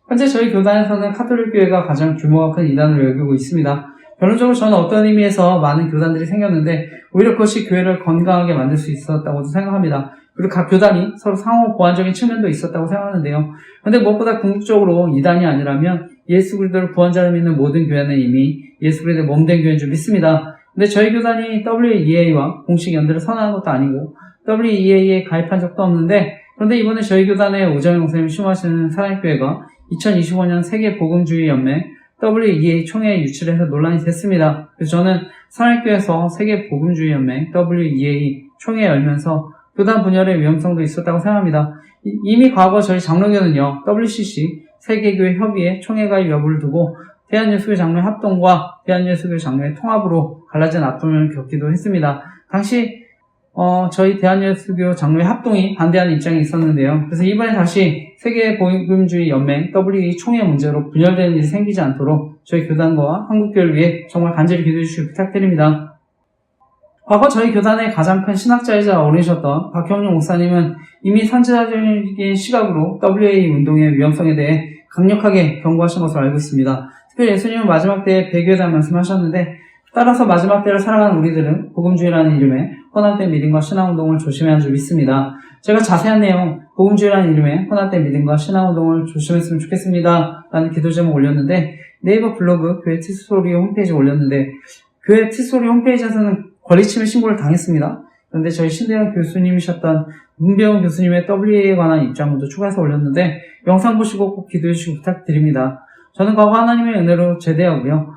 현재 저희 교단에서는 카톨릭 교회가 가장 규모가 큰 이단으로 여기고 있습니다. 결론적으로 저는 어떤 의미에서 많은 교단들이 생겼는데 오히려 그것이 교회를 건강하게 만들 수 있었다고 생각합니다. 그리고 각 교단이 서로 상호 보완적인 측면도 있었다고 생각하는데요. 그런데 무엇보다 궁극적으로 이단이 아니라면 예수 그리스도를 구원자로 믿는 모든 교회는 이미 예수 그리스도의 몸된 교회인 줄 믿습니다. 근데 저희 교단이 WEA와 공식 연대를 선언한 것도 아니고 WEA에 가입한 적도 없는데 그런데 이번에 저희 교단의 오정영 목사님이 심호하시는 사랑교회가 2025년 세계복음주의 연맹 WEA 총회에 유치를 해서 논란이 됐습니다. 그래서 저는 사랑교회에서 세계복음주의 연맹 WEA 총회에 열면서 교단 분열의 위험성도 있었다고 생각합니다. 이미 과거 저희 장로교는요, WCC 세계교회 협의회 총회 가입 여부를 두고 대한예수교 장로의 합동과 대한예수교 장로의 통합으로 갈라진 아픔을 겪기도 했습니다. 당시 저희 대한예수교 장로의 합동이 반대하는 입장이 있었는데요. 그래서 이번에 다시 세계복음주의 연맹 WEA 총회 문제로 분열되는 일이 생기지 않도록 저희 교단과 한국교회를 위해 정말 간절히 기도해 주시기 부탁드립니다. 과거 저희 교단의 가장 큰 신학자이자 어른이셨던 박형룡 목사님은 이미 선지자적인 시각으로 WEA 운동의 위험성에 대해 강력하게 경고하신 것으로 알고 있습니다. 특별히 예수님은 마지막 때에 배교에 대한 말씀하셨는데, 따라서 마지막 때를 살아가는 우리들은 복음주의라는 이름의 혼합된 믿음과 신앙운동을 조심해야 할 줄 믿습니다. 제가 자세한 내용, 복음주의라는 이름의 혼합된 믿음과 신앙운동을 조심했으면 좋겠습니다 라는 기도 제목 올렸는데, 네이버 블로그 교회 티스토리 홈페이지에 올렸는데, 교회 티스토리 홈페이지에서는 권리침해 신고를 당했습니다. 그런데 저희 신대현 교수님이셨던 문배웅 교수님의 WA에 관한 입장문도 추가해서 올렸는데, 영상 보시고 꼭 기도해 주시기 부탁드립니다. 저는 과거 하나님의 은혜로 제대하고요.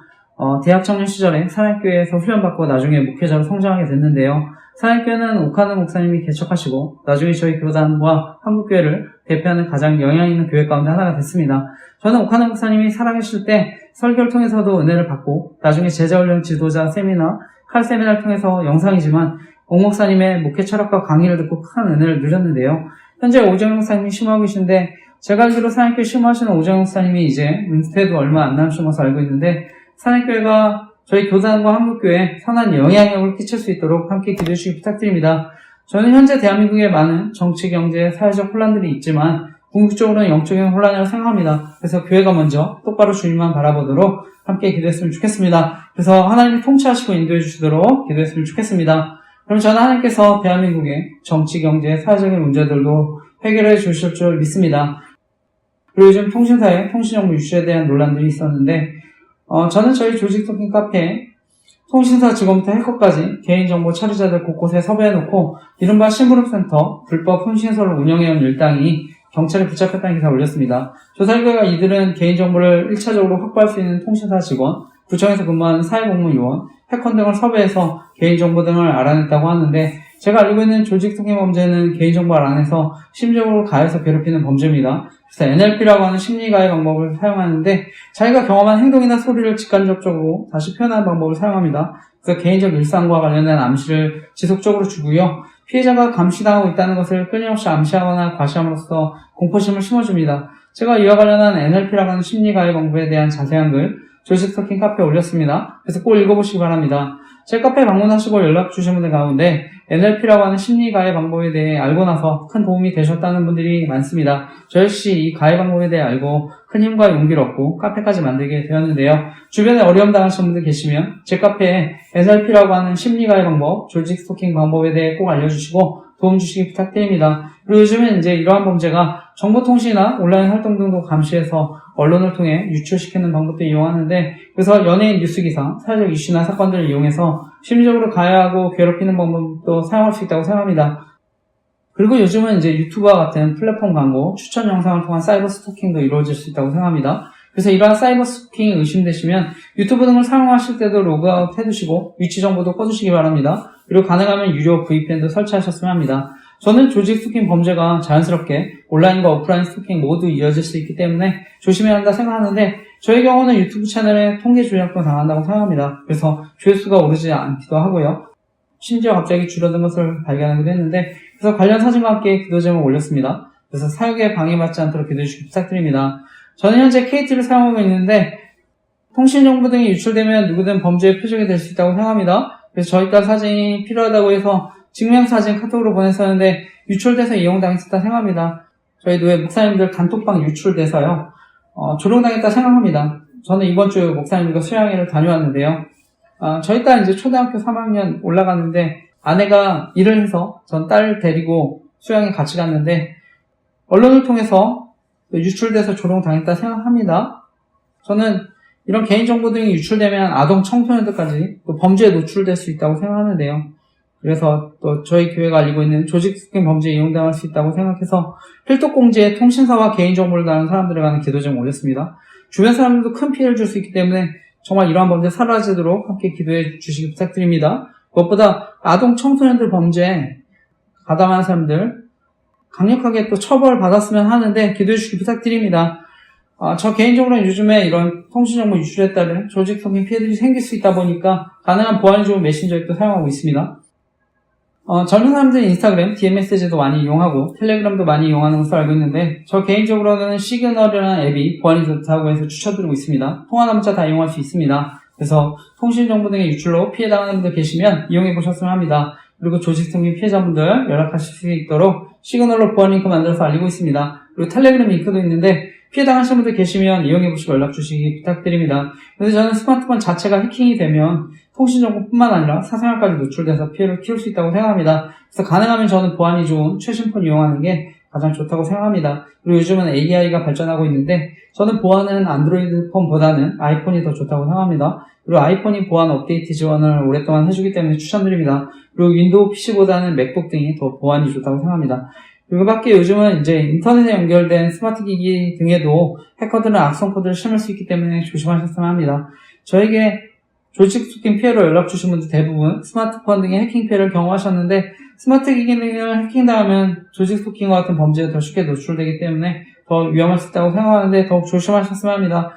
대학 청년 시절에 사랑교회에서 훈련받고 나중에 목회자로 성장하게 됐는데요. 사랑교회는 오카느 목사님이 개척하시고 나중에 저희 교단과 한국교회를 대표하는 가장 영향 있는 교회 가운데 하나가 됐습니다. 저는 오카느 목사님이 살아계실 때 설교를 통해서도 은혜를 받고 나중에 제자훈련 지도자 세미나, 칼 세미나를 통해서 영상이지만 옥 목사님의 목회 철학과 강의를 듣고 큰 은혜를 누렸는데요. 현재 오정영 목사님이 심호하고 계신데 제가 알기로 사랑교회 심호하시는 오정영 목사님이 이제 은퇴도 얼마 안 남으신 것으로 알고 있는데 사랑교회가 저희 교단과 한국교회에 선한 영향력을 끼칠 수 있도록 함께 기도해 주시기 부탁드립니다. 저는 현재 대한민국에 많은 정치, 경제, 사회적 혼란들이 있지만 궁극적으로는 영적인 혼란이라고 생각합니다. 그래서 교회가 먼저 똑바로 주님만 바라보도록 함께 기도했으면 좋겠습니다. 그래서 하나님이 통치하시고 인도해 주시도록 기도했으면 좋겠습니다. 그럼 저는 하나님께서 대한민국의 정치, 경제, 사회적인 문제들도 해결해 주실 줄 믿습니다. 그리고 요즘 통신사의 통신정보 유출에 대한 논란들이 있었는데 저는 저희 조직 토킹 카페에 통신사 직원부터 해커까지 개인정보 처리자들 곳곳에 섭외해놓고 이른바 심부름센터 불법 통신사를 운영해온 일당이 경찰에 붙잡혔다는 기사를 올렸습니다. 조사 결과 이들은 개인정보를 1차적으로 확보할 수 있는 통신사 직원, 구청에서 근무하는 사회복무요원, 해커 등을 섭외해서 개인정보 등을 알아냈다고 하는데 제가 알고 있는 조직통행 범죄는 개인정보 알아내서 심적으로 가해서 괴롭히는 범죄입니다. 그래서 NLP라고 하는 심리가해 방법을 사용하는데 자기가 경험한 행동이나 소리를 직간접적으로 다시 표현하는 방법을 사용합니다. 그래서 개인적 일상과 관련된 암시를 지속적으로 주고요. 피해자가 감시당하고 있다는 것을 끊임없이 암시하거나 과시함으로써 공포심을 심어줍니다. 제가 이와 관련한 NLP라고 하는 심리가해 방법에 대한 자세한 글 조직토킹 카페에 올렸습니다. 그래서 꼭 읽어보시기 바랍니다. 제 카페에 방문하시고 연락 주신 분들 가운데 NLP라고 하는 심리 가해 방법에 대해 알고 나서 큰 도움이 되셨다는 분들이 많습니다. 저 역시 이 가해 방법에 대해 알고 큰 힘과 용기를 얻고 카페까지 만들게 되었는데요. 주변에 어려움 당하시는 분들 계시면 제 카페에 NLP라고 하는 심리 가해 방법, 조직 스토킹 방법에 대해 꼭 알려주시고 도움 주시기 부탁드립니다. 그리고 요즘엔 이제 이러한 범죄가 정보통신이나 온라인 활동 등도 감시해서 언론을 통해 유출시키는 방법도 이용하는데 그래서 연예인 뉴스기사, 사회적 이슈나 사건들을 이용해서 심리적으로 가해하고 괴롭히는 방법도 사용할 수 있다고 생각합니다. 그리고 요즘은 이제 유튜브와 같은 플랫폼 광고, 추천 영상을 통한 사이버 스토킹도 이루어질 수 있다고 생각합니다. 그래서 이러한 사이버 스토킹이 의심되시면 유튜브 등을 사용하실 때도 로그아웃 해두시고 위치 정보도 꺼두시기 바랍니다. 그리고 가능하면 유료 VPN도 설치하셨으면 합니다. 저는 조직 스토킹 범죄가 자연스럽게 온라인과 오프라인 스토킹 모두 이어질 수 있기 때문에 조심해야 한다 생각하는데 저의 경우는 유튜브 채널에 통계 조작도 당한다고 생각합니다. 그래서 조회수가 오르지 않기도 하고요. 심지어 갑자기 줄어든 것을 발견하기도 했는데 그래서 관련 사진과 함께 기도 제목을 올렸습니다. 그래서 사역에 방해받지 않도록 기도해 주시기 부탁드립니다. 저는 현재 KT를 사용하고 있는데 통신정보 등이 유출되면 누구든 범죄의 표적이 될 수 있다고 생각합니다. 그래서 저희 딸 사진이 필요하다고 해서 증명사진 카톡으로 보냈었는데 유출돼서 이용당했다 생각합니다. 저희 노예 목사님들 단톡방 유출돼서요. 조롱당했다 생각합니다. 저는 이번 주 목사님과 수양회를 다녀왔는데요. 저희 딸 이제 초등학교 3학년 올라갔는데 아내가 일을 해서 전 딸 데리고 수양회 같이 갔는데 언론을 통해서 유출돼서 조롱당했다 생각합니다. 저는 이런 개인정보 등이 유출되면 아동 청소년들까지 또 범죄에 노출될 수 있다고 생각하는데요. 그래서 또 저희 교회가 알리고 있는 조직 스토킹 범죄에 이용당할 수 있다고 생각해서 필독공지에 통신사와 개인정보를 다루는 사람들에 관한 기도 제목을 올렸습니다. 주변 사람들도 큰 피해를 줄 수 있기 때문에 정말 이러한 범죄 사라지도록 함께 기도해 주시기 부탁드립니다. 무엇보다 아동 청소년들 범죄에 가담하는 사람들 강력하게 또 처벌받았으면 하는데 기도해 주시기 부탁드립니다. 저 개인적으로는 요즘에 이런 통신정보 유출에 따른 조직 스토킹 피해들이 생길 수 있다 보니까 가능한 보안이 좋은 메신저 앱도 사용하고 있습니다. 젊은 사람들은 인스타그램, DM메시지도 많이 이용하고 텔레그램도 많이 이용하는 것으로 알고 있는데 저 개인적으로는 시그널이라는 앱이 보안이 좋다고 해서 추천드리고 있습니다. 통화나 문자 다 이용할 수 있습니다. 그래서 통신정보 등의 유출로 피해당하는 분들 계시면 이용해보셨으면 합니다. 그리고 조직통신 피해자분들 연락하실 수 있도록 시그널로 보안 링크 만들어서 알리고 있습니다. 그리고 텔레그램 링크도 있는데 피해 당하신 분들 계시면 이용해보시고 연락 주시기 부탁드립니다. 그래서 저는 스마트폰 자체가 해킹이 되면 통신정보뿐만 아니라 사생활까지 노출돼서 피해를 키울 수 있다고 생각합니다. 그래서 가능하면 저는 보안이 좋은 최신 폰 이용하는 게 가장 좋다고 생각합니다. 그리고 요즘은 AI가 발전하고 있는데 저는 보안은 안드로이드 폰보다는 아이폰이 더 좋다고 생각합니다. 그리고 아이폰이 보안 업데이트 지원을 오랫동안 해주기 때문에 추천드립니다. 그리고 윈도우 PC보다는 맥북 등이 더 보안이 좋다고 생각합니다. 그리고 밖에 요즘은 이제 인터넷에 연결된 스마트 기기 등에도 해커들은 악성 코드를 심을 수 있기 때문에 조심하셨으면 합니다. 저에게 조직 스토킹 피해로 연락 주신 분들 대부분 스마트폰 등의 해킹 피해를 경험하셨는데 스마트 기기 등을 해킹당하면 조직 스토킹과 같은 범죄에 더 쉽게 노출되기 때문에 더 위험할 수 있다고 생각하는데 더욱 조심하셨으면 합니다.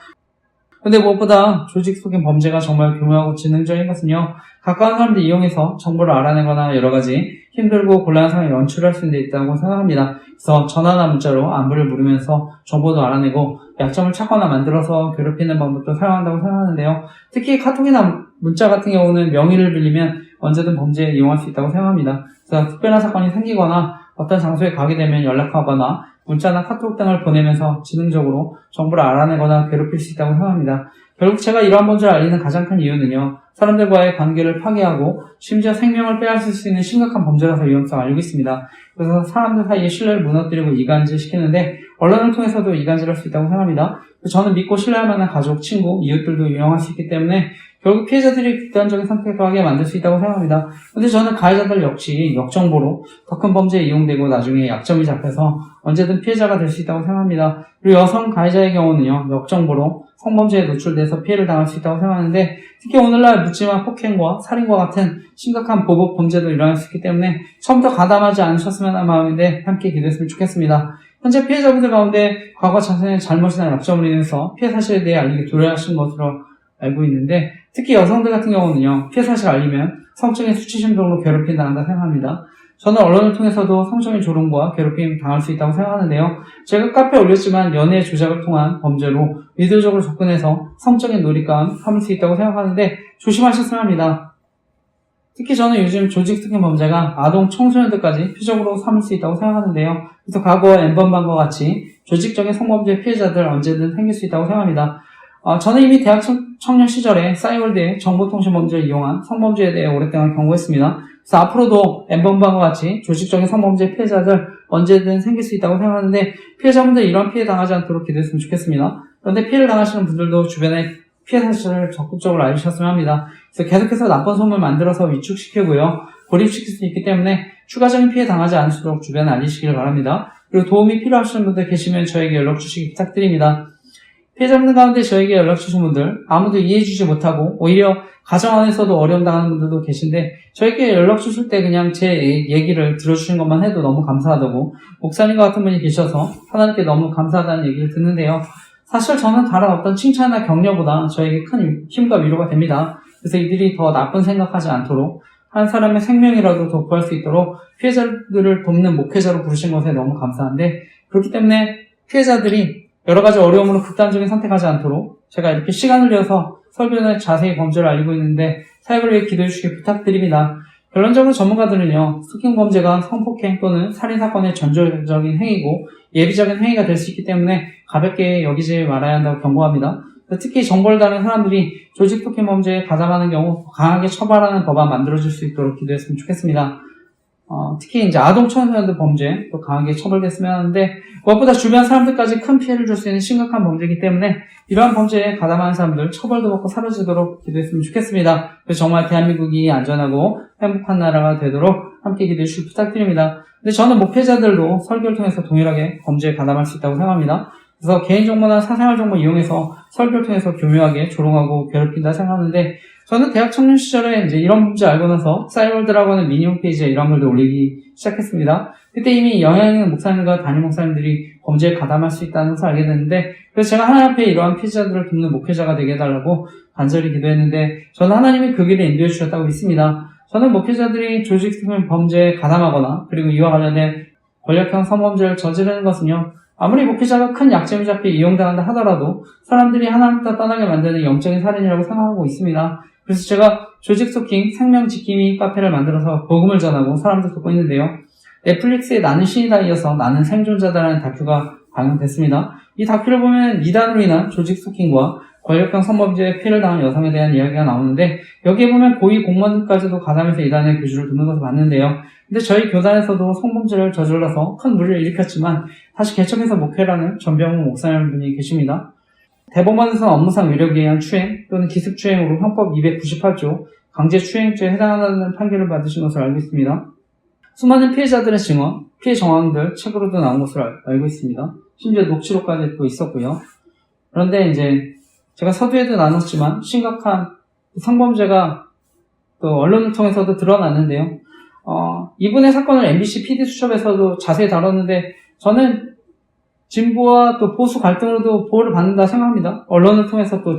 근데 무엇보다 조직 스토킹 범죄가 정말 교묘하고 지능적인 것은요, 가까운 사람들 이용해서 정보를 알아내거나 여러 가지 힘들고 곤란한 상황을 연출할 수 있다고 생각합니다. 그래서 전화나 문자로 안부를 물으면서 정보도 알아내고 약점을 찾거나 만들어서 괴롭히는 방법도 사용한다고 생각하는데요. 특히 카톡이나 문자 같은 경우는 명의를 빌리면 언제든 범죄에 이용할 수 있다고 생각합니다. 그래서 특별한 사건이 생기거나 어떤 장소에 가게 되면 연락하거나 문자나 카톡 등을 보내면서 지능적으로 정보를 알아내거나 괴롭힐 수 있다고 생각합니다. 결국 제가 이러한 범죄를 알리는 가장 큰 이유는요, 사람들과의 관계를 파괴하고 심지어 생명을 빼앗을 수 있는 심각한 범죄라서 위험성을 알고 있습니다. 그래서 사람들 사이의 신뢰를 무너뜨리고 이간질시키는데 언론을 통해서도 이간질할 수 있다고 생각합니다. 저는 믿고 신뢰할 만한 가족, 친구, 이웃들도 이용할 수 있기 때문에 결국 피해자들이 극단적인 선택을 하게 만들 수 있다고 생각합니다. 근데 저는 가해자들 역시 역정보로 더 큰 범죄에 이용되고 나중에 약점이 잡혀서 언제든 피해자가 될 수 있다고 생각합니다. 그리고 여성 가해자의 경우는요, 역정보로 성범죄에 노출돼서 피해를 당할 수 있다고 생각하는데 특히 오늘날 묻지마 폭행과 살인과 같은 심각한 보복 범죄도 일어날 수 있기 때문에 처음부터 가담하지 않으셨으면 하는 마음인데 함께 기도했으면 좋겠습니다. 현재 피해자분들 가운데 과거 자신의 잘못이나 약점을 인해서 피해 사실에 대해 알리기 두려워하시는 것으로 알고 있는데 특히 여성들 같은 경우는요, 피해 사실을 알리면 성적인 수치심 등으로 괴롭힘 당한다 생각합니다. 저는 언론을 통해서도 성적인 조롱과 괴롭힘 당할 수 있다고 생각하는데요. 제가 카페에 올렸지만 연애 조작을 통한 범죄로 의도적으로 접근해서 성적인 놀잇감 삼을 수 있다고 생각하는데 조심하셨으면 합니다. 특히 저는 요즘 조직 스토킹 범죄가 아동 청소년들까지 표적으로 삼을 수 있다고 생각하는데요. 그래서 과거 N번방과 같이 조직적인 성범죄 피해자들 언제든 생길 수 있다고 생각합니다. 저는 이미 대학 청년 시절에 싸이월드의 정보통신 범죄를 이용한 성범죄에 대해 오랫동안 경고했습니다. 그래서 앞으로도 N번방과 같이 조직적인 성범죄 피해자들 언제든 생길 수 있다고 생각하는데 피해자분들 이런 피해 당하지 않도록 기도했으면 좋겠습니다. 그런데 피해를 당하시는 분들도 주변에 피해 사실을 적극적으로 알리셨으면 합니다. 그래서 계속해서 나쁜 소문을 만들어서 위축시키고요, 고립시킬 수 있기 때문에 추가적인 피해 당하지 않을수록 주변에 알리시길 바랍니다. 그리고 도움이 필요하시는 분들 계시면 저에게 연락 주시기 부탁드립니다. 피해자분들 가운데 저에게 연락 주신 분들 아무도 이해해주지 못하고 오히려 가정 안에서도 어려움 당하는 분들도 계신데 저에게 연락 주실 때 그냥 제 얘기를 들어주신 것만 해도 너무 감사하다고 목사님과 같은 분이 계셔서 하나님께 너무 감사하다는 얘기를 듣는데요. 사실 저는 다른 어떤 칭찬이나 격려보다 저에게 큰 힘과 위로가 됩니다. 그래서 이들이 더 나쁜 생각하지 않도록 한 사람의 생명이라도 더 구할 수 있도록 피해자들을 돕는 목회자로 부르신 것에 너무 감사한데 그렇기 때문에 피해자들이 여러 가지 어려움으로 극단적인 선택하지 않도록 제가 이렇게 시간을 내어서 설교에 자세히 범죄를 알리고 있는데 사역을 위해 기도해 주시기 부탁드립니다. 결론적으로 전문가들은요, 스토킹 범죄가 성폭행 또는 살인사건의 전조적인 행위고 예비적인 행위가 될 수 있기 때문에 가볍게 여기지 말아야 한다고 경고합니다. 특히 정보를 다룬 사람들이 조직 스토킹 범죄에 가담하는 경우 강하게 처벌하는 법안 만들어줄 수 있도록 기도했으면 좋겠습니다. 특히 이제 아동 청소년들 범죄 또 강하게 처벌됐으면 하는데 무엇보다 주변 사람들까지 큰 피해를 줄 수 있는 심각한 범죄이기 때문에 이러한 범죄에 가담하는 사람들 처벌도 받고 사라지도록 기도했으면 좋겠습니다. 그래서 정말 대한민국이 안전하고 행복한 나라가 되도록 함께 기도해 주시기 부탁드립니다. 근데 저는 목회자들도 설교를 통해서 동일하게 범죄에 가담할 수 있다고 생각합니다. 그래서 개인정보나 사생활 정보 이용해서 설교를 통해서 교묘하게 조롱하고 괴롭힌다 생각하는데 저는 대학 청년 시절에 이제 이런 범죄 알고 나서 싸이월드라고 하는 미니 홈페이지에 이런 글들 올리기 시작했습니다. 그때 이미 영향 있는 목사님과 담임 목사님들이 범죄에 가담할 수 있다는 것을 알게 됐는데 그래서 제가 하나님 앞에 이러한 피해자들을 돕는 목회자가 되게 해달라고 간절히 기도했는데 저는 하나님이 그 길에 인도해 주셨다고 믿습니다. 저는 목회자들이 조직 스토킹 범죄에 가담하거나 그리고 이와 관련된 권력형 성범죄를 저지르는 것은요, 아무리 목회자가 큰 약점이 잡혀 이용당한다 하더라도 사람들이 하나님부터 떠나게 만드는 영적인 살인이라고 생각하고 있습니다. 그래서 제가 조직 스토킹 생명 지킴이 카페를 만들어서 복음을 전하고 사람들 돕고 있는데요. 넷플릭스의 나는 신이다 이어서 나는 생존자다라는 다큐가 방영됐습니다. 이 다큐를 보면 이단으로 인한 조직 스토킹과 권력형 성범죄에 피해를 당한 여성에 대한 이야기가 나오는데, 여기에 보면 고위 공무원들까지도 가담해서 이단의 교주를 듣는 것을 봤는데요. 근데 저희 교단에서도 성범죄를 저질러서 큰 물을 일으켰지만 다시 개척해서 목회라는 전병훈 목사님 분이 계십니다. 대법원에서는 업무상 위력에 의한 추행 또는 기습추행으로 형법 298조 강제추행죄에 해당한다는 판결을 받으신 것을 알고 있습니다. 수많은 피해자들의 증언, 피해 정황들 책으로도 나온 것을 알고 있습니다. 심지어 녹취록까지 또 있었고요. 그런데 이제 제가 서두에도 나눴지만 심각한 성범죄가 또 언론을 통해서도 드러났는데요. 이분의 사건을 MBC PD수첩에서도 자세히 다뤘는데, 저는 진보와 또 보수 갈등으로도 보호를 받는다 생각합니다. 언론을 통해서 또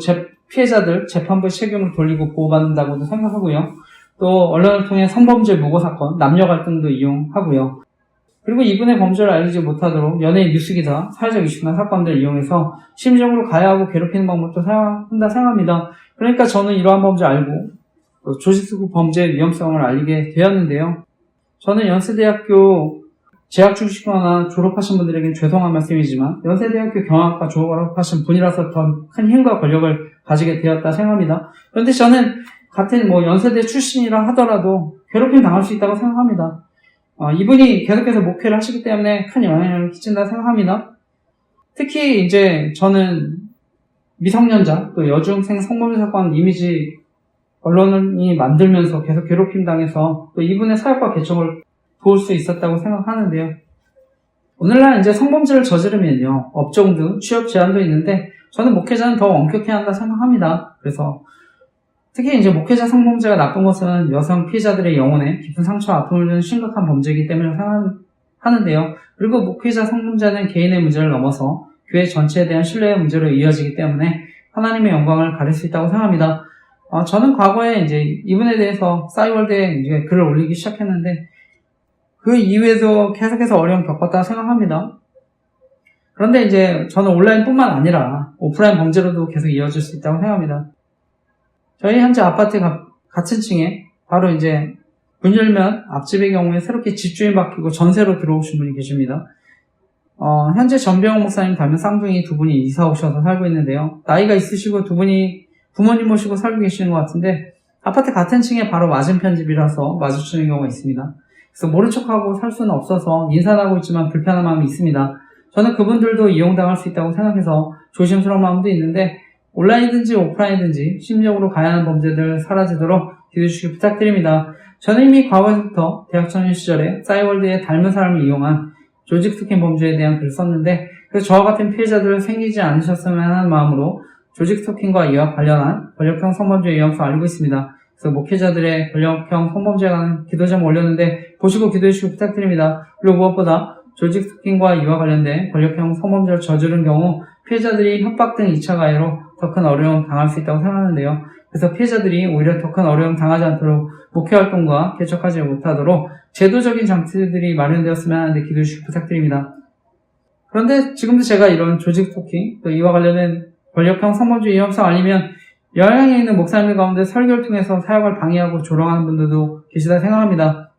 피해자들 재판부의 책임을 돌리고 보호받는다고도 생각하고요. 또 언론을 통해 성범죄 무고 사건, 남녀 갈등도 이용하고요. 그리고 이분의 범죄를 알리지 못하도록 연예인 뉴스기사, 사회적 이슈나 사건들을 이용해서 심리적으로 가해하고 괴롭히는 방법도 사용한다 생각합니다. 그러니까 저는 이러한 범죄 알고 또 조직수급 범죄의 위험성을 알리게 되었는데요. 저는 연세대학교 재학 중이시거나 졸업하신 분들에게는 죄송한 말씀이지만 연세대학교 경영학과 졸업하신 분이라서 더 큰 힘과 권력을 가지게 되었다 생각합니다. 그런데 저는 같은 연세대 출신이라 하더라도 괴롭힘 당할 수 있다고 생각합니다. 이분이 계속해서 목회를 하시기 때문에 큰 영향을 끼친다 생각합니다. 특히 이제 저는 미성년자 또 여중생 성범죄 사건 이미지 언론이 만들면서 계속 괴롭힘 당해서 또 이분의 사역과 개척을 도울 수 있었다고 생각하는데요. 오늘날 이제 성범죄를 저지르면요, 업종 등 취업 제한도 있는데 저는 목회자는 더 엄격해야 한다 생각합니다. 그래서 특히 이제 목회자 성범죄가 나쁜 것은 여성 피해자들의 영혼에 깊은 상처와 아픔을 주는 심각한 범죄이기 때문에 생각하는데요. 그리고 목회자 성범죄는 개인의 문제를 넘어서 교회 전체에 대한 신뢰의 문제로 이어지기 때문에 하나님의 영광을 가릴 수 있다고 생각합니다. 저는 과거에 이제 이분에 대해서 싸이월드에 이제 글을 올리기 시작했는데 그 이후에도 계속해서 어려움 겪었다 생각합니다. 그런데 이제 저는 온라인뿐만 아니라 오프라인 범죄로도 계속 이어질 수 있다고 생각합니다. 저희 현재 아파트 같은 층에 바로 이제 문 열면 앞집의 경우에 새롭게 집주인 바뀌고 전세로 들어오신 분이 계십니다. 현재 전병훈 목사님 닮은 쌍둥이 두 분이 이사 오셔서 살고 있는데요. 나이가 있으시고 두 분이 부모님 모시고 살고 계시는 것 같은데 아파트 같은 층에 바로 맞은편 집이라서 마주치는 경우가 있습니다. 그래서 모른 척하고 살 수는 없어서 인사는 하고 있지만 불편한 마음이 있습니다. 저는 그분들도 이용당할 수 있다고 생각해서 조심스러운 마음도 있는데 온라인이든지 오프라인이든지 심리적으로 가해하는 범죄들 사라지도록 기도해주시기 부탁드립니다. 저는 이미 과거에부터 대학 청년 시절에 싸이월드의 닮은 사람을 이용한 조직 스토킹 범죄에 대한 글을 썼는데 그래서 저와 같은 피해자들 생기지 않으셨으면 하는 마음으로 조직 스토킹과 이와 관련한 권력형 성범죄의 위험성을 알리고 있습니다. 그래서 목회자들의 권력형 성범죄에 관한 기도 제목 올렸는데 보시고 기도해주시기 부탁드립니다. 그리고 무엇보다 조직 스토킹과 이와 관련된 권력형 성범죄를 저지른 경우 피해자들이 협박 등 2차 가해로 더 큰 어려움 당할 수 있다고 생각하는데요. 그래서 피해자들이 오히려 더 큰 어려움 당하지 않도록 목회 활동과 개척하지 못하도록 제도적인 장치들이 마련되었으면 하는데 기도해 주시기 부탁드립니다. 그런데 지금도 제가 이런 조직 스토킹 또 이와 관련된 권력형 성범죄 위험성 알리면 영향이 있는 목사님들 가운데 설교를 통해서 사역을 방해하고 조롱하는 분들도 계시다 생각합니다.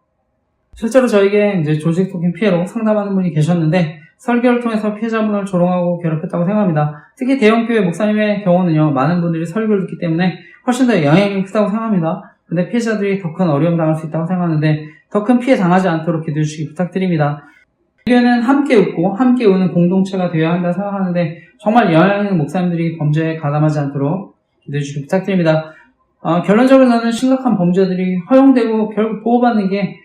실제로 저에게 이제 조직 스토킹 피해로 상담하는 분이 계셨는데 설교를 통해서 피해자분을 조롱하고 괴롭혔다고 생각합니다. 특히 대형교회 목사님의 경우는요, 많은 분들이 설교를 듣기 때문에 훨씬 더 영향이 크다고 생각합니다. 근데 피해자들이 더 큰 어려움 당할 수 있다고 생각하는데 더 큰 피해 당하지 않도록 기도해 주시기 부탁드립니다. 교회는 함께 웃고 함께 우는 공동체가 되어야 한다 생각하는데 정말 영향 있는 목사님들이 범죄에 가담하지 않도록 기도해 주시기 부탁드립니다. 결론적으로 저는 심각한 범죄들이 허용되고 결국 보호받는 게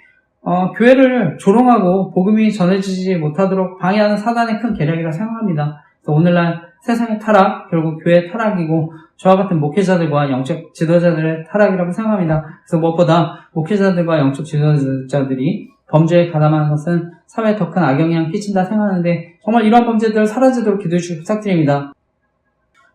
교회를 조롱하고 복음이 전해지지 못하도록 방해하는 사단의 큰 계략이라 생각합니다. 그래서 오늘날 세상의 타락, 결국 교회의 타락이고 저와 같은 목회자들과 영적 지도자들의 타락이라고 생각합니다. 그래서 무엇보다 목회자들과 영적 지도자들이 범죄에 가담하는 것은 사회에 더 큰 악영향을 끼친다 생각하는데 정말 이러한 범죄들 사라지도록 기도해 주시기 부탁드립니다.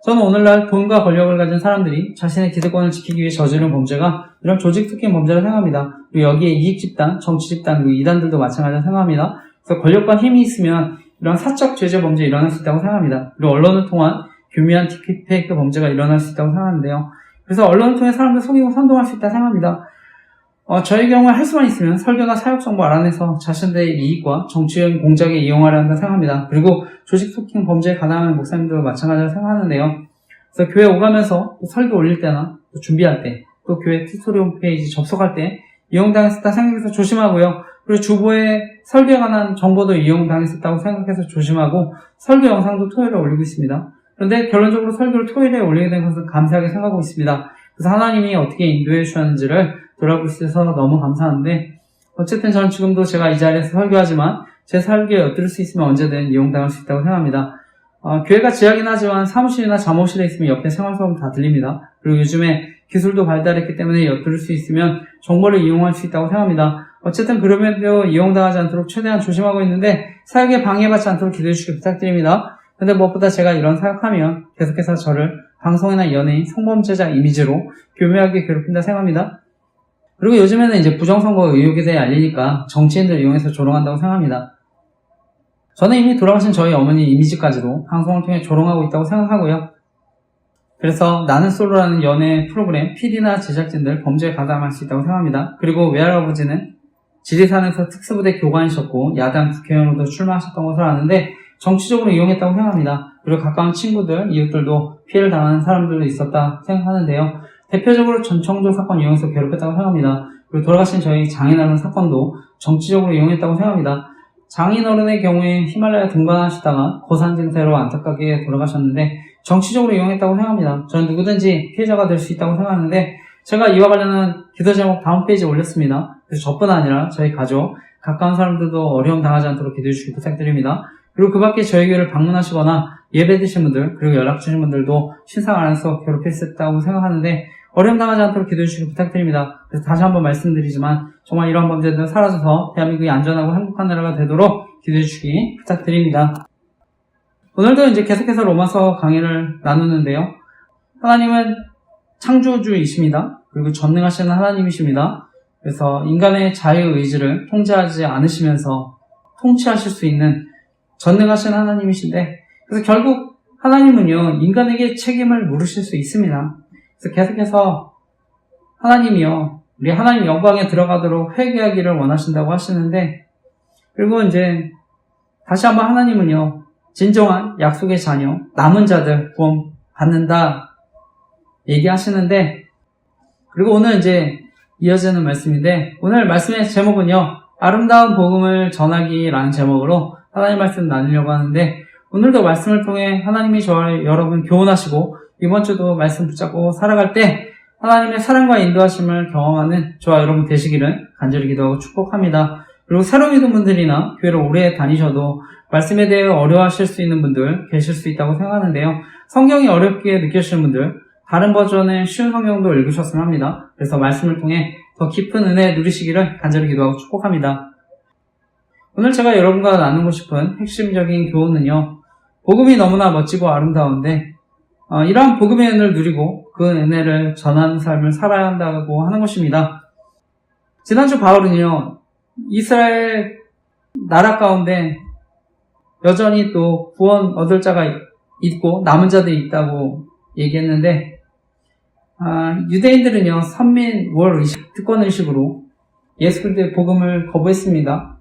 저는 오늘날 돈과 권력을 가진 사람들이 자신의 기득권을 지키기 위해 저지른 범죄가 이런 조직 스토킹 범죄라 생각합니다. 그리고 여기에 이익집단, 정치집단, 그리고 이단들도 마찬가지라 생각합니다. 그래서 권력과 힘이 있으면 이런 사적 죄제 범죄가 일어날 수 있다고 생각합니다. 그리고 언론을 통한 교묘한 딥페이크 범죄가 일어날 수 있다고 생각하는데요. 그래서 언론을 통해 사람들 속이고 선동할 수 있다고 생각합니다. 저의 경우에 할 수만 있으면 설교나 사역 정보 알아내서 자신들의 이익과 정치적인 공작에 이용하려 한다 생각합니다. 그리고 조직 토킹 범죄에 가담하는 목사님들도 마찬가지로 생각하는데요. 그래서 교회 오가면서 또 설교 올릴 때나 또 준비할 때, 또 교회 튜토리 홈페이지 접속할 때 이용당했었다 생각해서 조심하고요. 그리고 주보에 설교에 관한 정보도 이용당했었다고 생각해서 조심하고 설교 영상도 토요일에 올리고 있습니다. 그런데 결론적으로 설교를 토요일에 올리게 된 것은 감사하게 생각하고 있습니다. 그래서 하나님이 어떻게 인도해 주셨는지를 돌아볼 수 있어서 너무 감사한데, 어쨌든 저는 지금도 제가 이 자리에서 설교하지만 제 설교에 엿들을 수 있으면 언제든 이용당할 수 있다고 생각합니다. 교회가 지하긴 하지만 사무실이나 잠옷실에 있으면 옆에 생활소음 다 들립니다. 그리고 요즘에 기술도 발달했기 때문에 엿들을 수 있으면 정보를 이용할 수 있다고 생각합니다. 어쨌든 그러면도 이용당하지 않도록 최대한 조심하고 있는데 사역에 방해받지 않도록 기도해 주시기 부탁드립니다. 근데 무엇보다 제가 이런 사역하면 계속해서 저를 방송이나 연예인, 성범죄자 이미지로 교묘하게 괴롭힌다 생각합니다. 그리고 요즘에는 이제 부정선거 의혹에 대해 알리니까 정치인들 이용해서 조롱한다고 생각합니다. 저는 이미 돌아가신 저희 어머니 이미지까지도 방송을 통해 조롱하고 있다고 생각하고요. 그래서 나는 솔로라는 연예 프로그램 PD나 제작진들 범죄에 가담할 수 있다고 생각합니다. 그리고 외할아버지는 지리산에서 특수부대 교관이셨고 야당 국회의원으로도 출마하셨던 것으로 아는데 정치적으로 이용했다고 생각합니다. 그리고 가까운 친구들, 이웃들도 피해를 당하는 사람들도 있었다 생각하는데요. 대표적으로 전청조 사건 이용해서 괴롭혔다고 생각합니다. 그리고 돌아가신 저희 장인어른 사건도 정치적으로 이용했다고 생각합니다. 장인어른의 경우에 히말라야 등반하시다가 고산 증세로 안타깝게 돌아가셨는데 정치적으로 이용했다고 생각합니다. 저는 누구든지 피해자가 될 수 있다고 생각하는데 제가 이와 관련한 기도 제목 다음 페이지에 올렸습니다. 그래서 저뿐 아니라 저희 가족, 가까운 사람들도 어려움 당하지 않도록 기도해 주시기 부탁드립니다. 그리고 그 밖에 저희 교회를 방문하시거나 예배 드신 분들, 그리고 연락 주신 분들도 신상 안에서 괴롭혔었다고 생각하는데 어려움 당하지 않도록 기도해 주시기 부탁드립니다. 그래서 다시 한번 말씀드리지만 정말 이러한 범죄들은 사라져서 대한민국이 안전하고 행복한 나라가 되도록 기도해 주시기 부탁드립니다. 오늘도 이제 계속해서 로마서 강의를 나누는데요. 하나님은 창조주이십니다. 그리고 전능하시는 하나님이십니다. 그래서 인간의 자유의지를 통제하지 않으시면서 통치하실 수 있는 전능하신 하나님이신데, 그래서 결국 하나님은요, 인간에게 책임을 물으실 수 있습니다. 그래서 계속해서 하나님이요, 우리 하나님 영광에 들어가도록 회개하기를 원하신다고 하시는데, 그리고 이제 다시 한번 하나님은요, 진정한 약속의 자녀, 남은 자들 구원 받는다 얘기하시는데, 그리고 오늘 이제 이어지는 말씀인데, 오늘 말씀의 제목은요, 아름다운 복음을 전하기라는 제목으로 하나님 말씀 나누려고 하는데, 오늘도 말씀을 통해 하나님이 저와 여러분 교훈하시고 이번 주도 말씀 붙잡고 살아갈 때 하나님의 사랑과 인도하심을 경험하는 저와 여러분 되시기를 간절히 기도하고 축복합니다. 그리고 새로 믿은 분들이나 교회를 오래 다니셔도 말씀에 대해 어려워하실 수 있는 분들 계실 수 있다고 생각하는데요. 성경이 어렵게 느껴지시는 분들, 다른 버전의 쉬운 성경도 읽으셨으면 합니다. 그래서 말씀을 통해 더 깊은 은혜 누리시기를 간절히 기도하고 축복합니다. 오늘 제가 여러분과 나누고 싶은 핵심적인 교훈은요, 복음이 너무나 멋지고 아름다운데 이러한 복음의 은혜를 누리고 그 은혜를 전하는 삶을 살아야 한다고 하는 것입니다. 지난주 바울은요, 이스라엘 나라 가운데 여전히 또 구원 얻을 자가 있고 남은 자들이 있다고 얘기했는데, 유대인들은요, 선민월의식, 특권의식으로 예수 그리스도의 복음을 거부했습니다.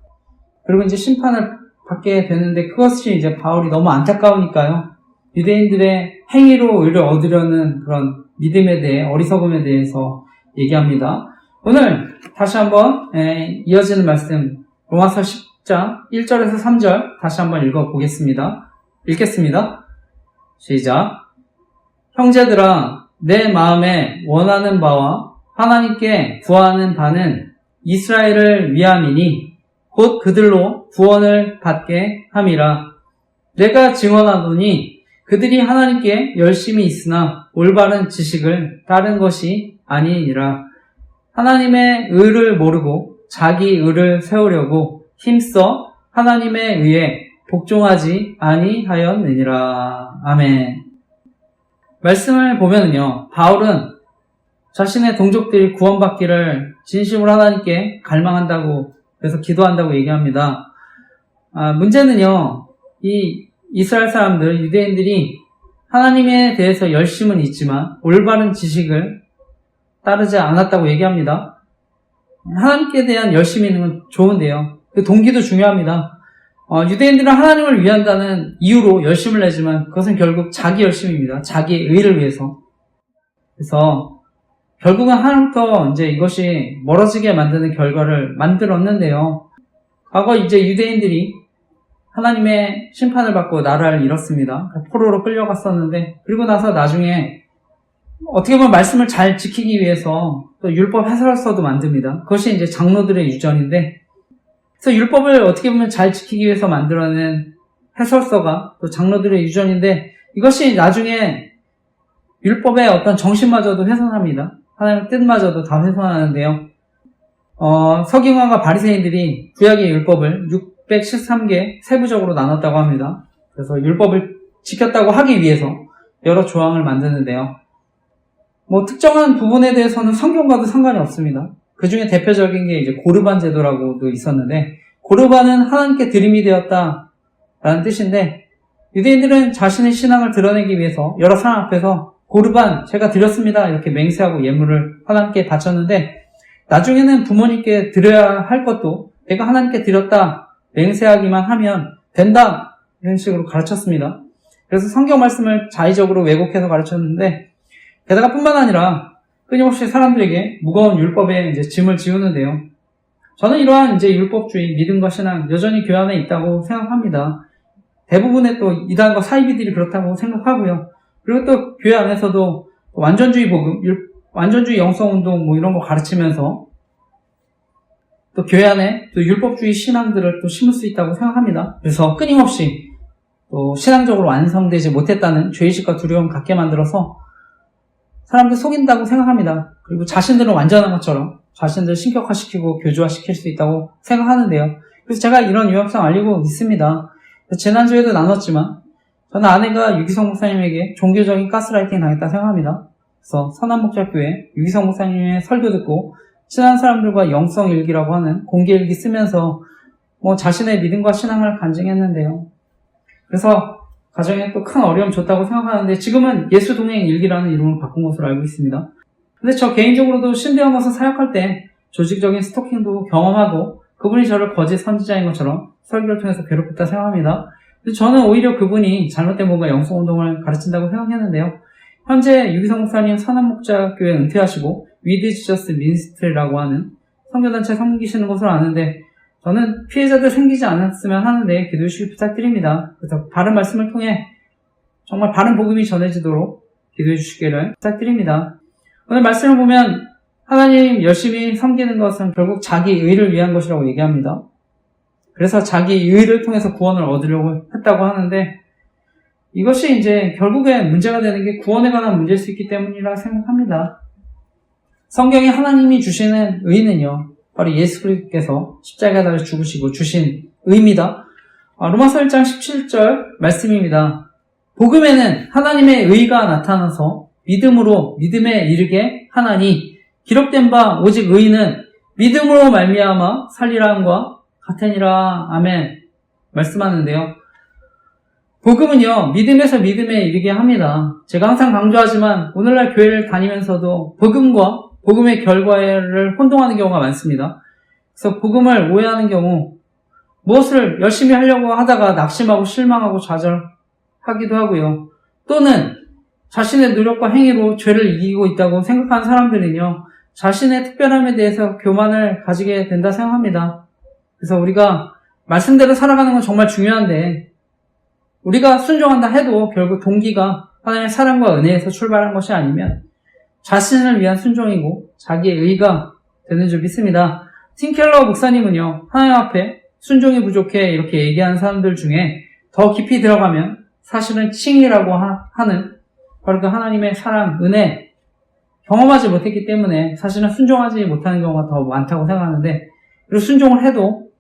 그리고 이제 심판을 받게 되는데, 그것이 이제 바울이 너무 안타까우니까요, 유대인들의 행위로 의를 얻으려는 그런 믿음에 대해, 어리석음에 대해서 얘기합니다. 오늘 다시 한번 이어지는 말씀, 로마서 10장 1절에서 3절 다시 한번 읽어보겠습니다. 읽겠습니다. 시작. 형제들아, 내 마음에 원하는 바와 하나님께 구하는 바는 이스라엘을 위함이니 곧 그들로 구원을 받게 함이라. 내가 증언하노니 그들이 하나님께 열심히 있으나 올바른 지식을 따른 것이 아니니라. 하나님의 의를 모르고 자기 의를 세우려고 힘써 하나님의 의에 복종하지 아니하였느니라. 아멘. 말씀을 보면은요, 바울은 자신의 동족들이 구원받기를 진심으로 하나님께 갈망한다고, 그래서 기도한다고 얘기합니다. 문제는요, 이 이스라엘 사람들, 유대인들이 하나님에 대해서 열심은 있지만 올바른 지식을 따르지 않았다고 얘기합니다. 하나님께 대한 열심이 있는 건 좋은데요. 그 동기도 중요합니다. 유대인들은 하나님을 위한다는 이유로 열심을 내지만 그것은 결국 자기 열심입니다. 자기의 의를 위해서. 그래서 결국은 하나님부터 이제 이것이 멀어지게 만드는 결과를 만들었는데요. 과거 이제 유대인들이 하나님의 심판을 받고 나라를 잃었습니다. 포로로 끌려갔었는데, 그리고 나서 나중에 어떻게 보면 말씀을 잘 지키기 위해서 또 율법 해설서도 만듭니다. 그것이 이제 장로들의 유전인데, 그래서 율법을 어떻게 보면 잘 지키기 위해서 만들어낸 해설서가 또 장로들의 유전인데, 이것이 나중에 율법의 어떤 정신마저도 훼손합니다. 하나님의 뜻마저도 다 훼손하는데요. 서기관과 바리새인들이 구약의 율법을 613개 세부적으로 나눴다고 합니다. 그래서 율법을 지켰다고 하기 위해서 여러 조항을 만드는데요. 특정한 부분에 대해서는 성경과도 상관이 없습니다. 그 중에 대표적인 게 이제 고르반 제도라고도 있었는데, 고르반은 하나님께 드림이 되었다라는 뜻인데, 유대인들은 자신의 신앙을 드러내기 위해서 여러 사람 앞에서 고르반 제가 드렸습니다 이렇게 맹세하고 예물을 하나님께 바쳤는데, 나중에는 부모님께 드려야 할 것도 내가 하나님께 드렸다 맹세하기만 하면 된다 이런 식으로 가르쳤습니다. 그래서 성경 말씀을 자의적으로 왜곡해서 가르쳤는데, 게다가 뿐만 아니라 끊임없이 사람들에게 무거운 율법에 이제 짐을 지우는데요. 저는 이러한 이제 율법주의, 믿음과 신앙 여전히 교회 안에 있다고 생각합니다. 대부분의 또 이단과 사이비들이 그렇다고 생각하고요. 그리고 또 교회 안에서도 완전주의 복음, 완전주의 영성운동 이런 거 가르치면서 또 교회 안에 또 율법주의 신앙들을 또 심을 수 있다고 생각합니다. 그래서 끊임없이 또 신앙적으로 완성되지 못했다는 죄의식과 두려움 갖게 만들어서 사람들 속인다고 생각합니다. 그리고 자신들은 완전한 것처럼 자신들을 신격화시키고 교조화시킬 수 있다고 생각하는데요. 그래서 제가 이런 위험성 알리고 있습니다. 지난주에도 나눴지만 저는 아내가 유기성 목사님에게 종교적인 가스라이팅 당했다 생각합니다. 그래서 선한목자교회 유기성 목사님의 설교 듣고 친한 사람들과 영성일기라고 하는 공개일기 쓰면서 자신의 믿음과 신앙을 간증했는데요. 그래서 가정에 또 큰 어려움 줬다고 생각하는데, 지금은 예수동행일기라는 이름을 바꾼 것으로 알고 있습니다. 근데 저 개인적으로도 신대원 가서 사역할 때 조직적인 스토킹도 경험하고 그분이 저를 거짓 선지자인 것처럼 설교를 통해서 괴롭혔다 생각합니다. 근데 저는 오히려 그분이 잘못된 뭔가 영성운동을 가르친다고 생각했는데요. 현재 유기성 목사님 선한목자교회 은퇴하시고 위드 지저스 미니스트리라고 하는 선교단체 섬기시는 것으로 아는데, 저는 피해자들 생기지 않았으면 하는데 기도해 주시기 부탁드립니다. 그래서 바른 말씀을 통해 정말 바른 복음이 전해지도록 기도해 주시기를 부탁드립니다. 오늘 말씀을 보면 하나님 열심히 섬기는 것은 결국 자기 의를 위한 것이라고 얘기합니다. 그래서 자기 의를 통해서 구원을 얻으려고 했다고 하는데, 이것이 이제 결국에 문제가 되는 게 구원에 관한 문제일 수 있기 때문이라 생각합니다. 성경에 하나님이 주시는 의는요, 바로 예수 그리스도께서 십자가에 달려 죽으시고 주신 의입니다. 로마서 1장 17절 말씀입니다. 복음에는 하나님의 의가 나타나서 믿음으로 믿음에 이르게 하나니 기록된 바 오직 의는 믿음으로 말미암아 살리라 함과 같으니라. 아멘. 말씀하는데요. 복음은요, 믿음에서 믿음에 이르게 합니다. 제가 항상 강조하지만 오늘날 교회를 다니면서도 복음과 복음의 결과를 혼동하는 경우가 많습니다. 그래서 복음을 오해하는 경우 무엇을 열심히 하려고 하다가 낙심하고 실망하고 좌절하기도 하고요. 또는 자신의 노력과 행위로 죄를 이기고 있다고 생각하는 사람들은요, 자신의 특별함에 대해서 교만을 가지게 된다 생각합니다. 그래서 우리가 말씀대로 살아가는 건 정말 중요한데, 우리가 순종한다 해도 결국 동기가 하나님의 사랑과 은혜에서 출발한 것이 아니면 자신을 위한 순종이고 자기의 의가 되는 줄 믿습니다. 팀 켈러 목사님은요, 하나님 앞에 순종이 부족해 이렇게 얘기하는 사람들 중에 더 깊이 들어가면 사실은 칭이라고 하는 바로 그 하나님의 사랑, 은혜 경험하지 못했기 때문에 사실은 순종하지 못하는 경우가 더 많다고 생각하는데, 그리고 순종을 해도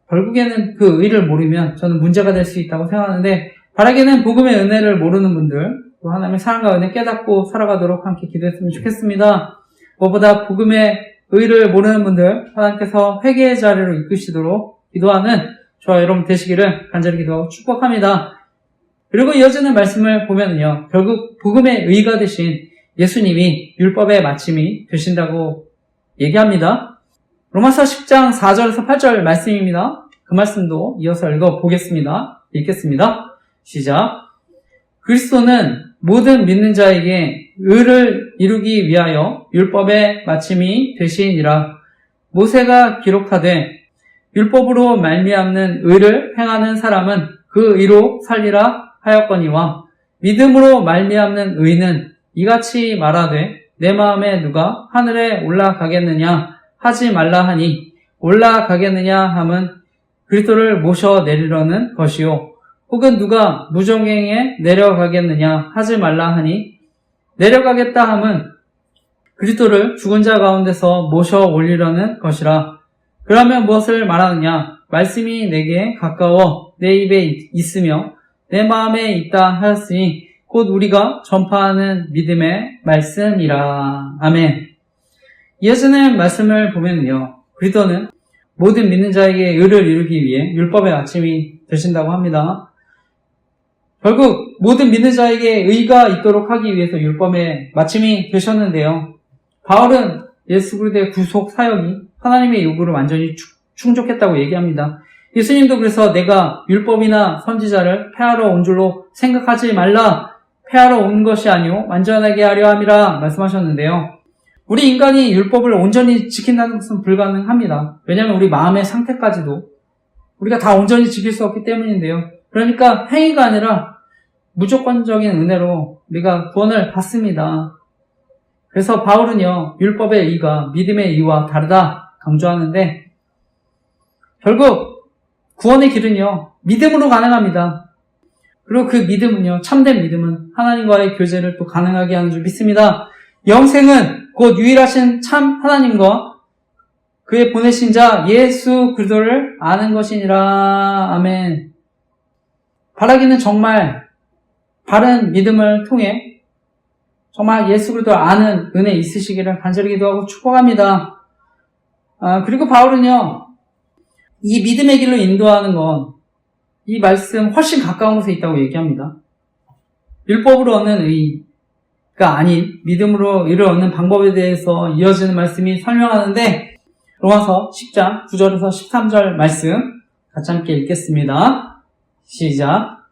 결국에는 그 의를 모르면 저는 문제가 될 수 있다고 생각하는데, 바라기는 복음의 은혜를 모르는 분들, 또 하나님의 사랑과 은혜 깨닫고 살아가도록 함께 기도했으면 좋겠습니다. 무엇보다 복음의 의를 모르는 분들, 하나님께서 회개의 자리로 이끄시도록 기도하는 저와 여러분 되시기를 간절히 기도하고 축복합니다. 그리고 이어지는 말씀을 보면요, 결국 복음의 의가 되신 예수님이 율법의 마침이 되신다고 얘기합니다. 로마서 10장 4절에서 8절 말씀입니다. 그 말씀도 이어서 읽어보겠습니다. 읽겠습니다. 시작. 그리스도는 모든 믿는 자에게 의를 이루기 위하여 율법의 마침이 되시니라. 모세가 기록하되 율법으로 말미암는 의를 행하는 사람은 그 의로 살리라 하였거니와 믿음으로 말미암는 의는 이같이 말하되 내 마음에 누가 하늘에 올라가겠느냐 하지 말라 하니 올라가겠느냐 함은 그리스도를 모셔 내리려는 것이요 혹은 누가 무정행에 내려가겠느냐 하지 말라 하니 내려가겠다 함은 그리스도를 죽은 자 가운데서 모셔 올리려는 것이라. 그러면 무엇을 말하느냐? 말씀이 내게 가까워 내 입에 있으며 내 마음에 있다 하였으니 곧 우리가 전파하는 믿음의 말씀이라. 아멘. 이어지는 말씀을 보면요, 그리스도는 모든 믿는 자에게 의를 이루기 위해 율법의 마침이 되신다고 합니다. 결국 모든 믿는 자에게 의가 있도록 하기 위해서 율법의 마침이 되셨는데요. 바울은 예수 그리스도의 구속 사역이 하나님의 요구를 완전히 충족했다고 얘기합니다. 예수님도 그래서 내가 율법이나 선지자를 폐하러 온 줄로 생각하지 말라. 폐하러 온 것이 아니오 완전하게 하려 함이라 말씀하셨는데요. 우리 인간이 율법을 온전히 지킨다는 것은 불가능합니다. 왜냐하면 우리 마음의 상태까지도 우리가 다 온전히 지킬 수 없기 때문인데요. 그러니까 행위가 아니라 무조건적인 은혜로 우리가 구원을 받습니다. 그래서 바울은요, 율법의 의가 믿음의 의와 다르다 강조하는데 결국 구원의 길은요, 믿음으로 가능합니다. 그리고 그 믿음은요, 참된 믿음은 하나님과의 교제를 또 가능하게 하는 줄 믿습니다. 영생은 곧 유일하신 참 하나님과 그의 보내신 자 예수 그리스도를 아는 것이니라. 아멘. 바라기는 정말 바른 믿음을 통해 정말 예수 그리스도를 아는 은혜 있으시기를 간절히 기도하고 축복합니다. 그리고 바울은요, 이 믿음의 길로 인도하는 건 이 말씀 훨씬 가까운 곳에 있다고 얘기합니다. 율법으로 얻는 의가 아닌 믿음으로 의를 얻는 방법에 대해서 이어지는 말씀이 설명하는데 로마서 10장 9절에서 13절 말씀 같이 함께 읽겠습니다. 시작.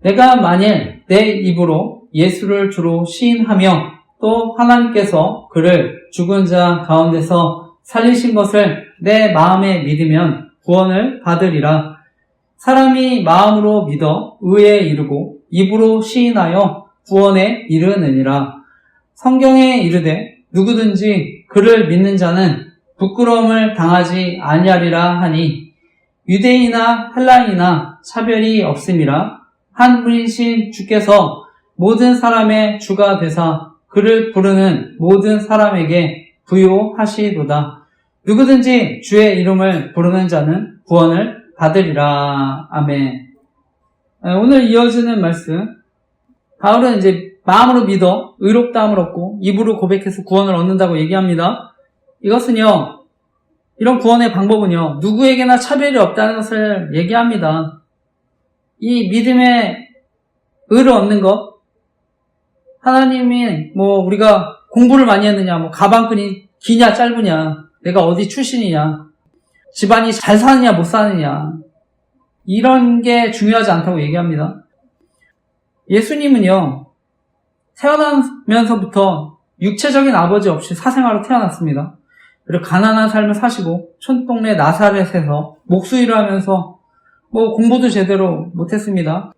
내가 만일 내 입으로 예수를 주로 시인하며 또 하나님께서 그를 죽은 자 가운데서 살리신 것을 내 마음에 믿으면 구원을 받으리라. 사람이 마음으로 믿어 의에 이르고 입으로 시인하여 구원에 이르느니라. 성경에 이르되 누구든지 그를 믿는 자는 부끄러움을 당하지 아니하리라 하니 유대인이나 헬라인이나 차별이 없음이라. 한 분이신 주께서 모든 사람의 주가 되사 그를 부르는 모든 사람에게 부요하시도다. 누구든지 주의 이름을 부르는 자는 구원을 받으리라. 아멘. 오늘 이어지는 말씀, 바울은 이제 마음으로 믿어 의롭다함을 얻고 입으로 고백해서 구원을 얻는다고 얘기합니다. 이것은요, 이런 구원의 방법은요, 누구에게나 차별이 없다는 것을 얘기합니다. 이 믿음의 의를 얻는 것, 하나님이 우리가 공부를 많이 했느냐, 가방끈이 기냐 짧으냐, 내가 어디 출신이냐, 집안이 잘 사느냐 못 사느냐, 이런 게 중요하지 않다고 얘기합니다. 예수님은요, 태어나면서부터 육체적인 아버지 없이 사생아로 태어났습니다. 그리고 가난한 삶을 사시고 촌동네 나사렛에서 목수일을 하면서 공부도 제대로 못했습니다.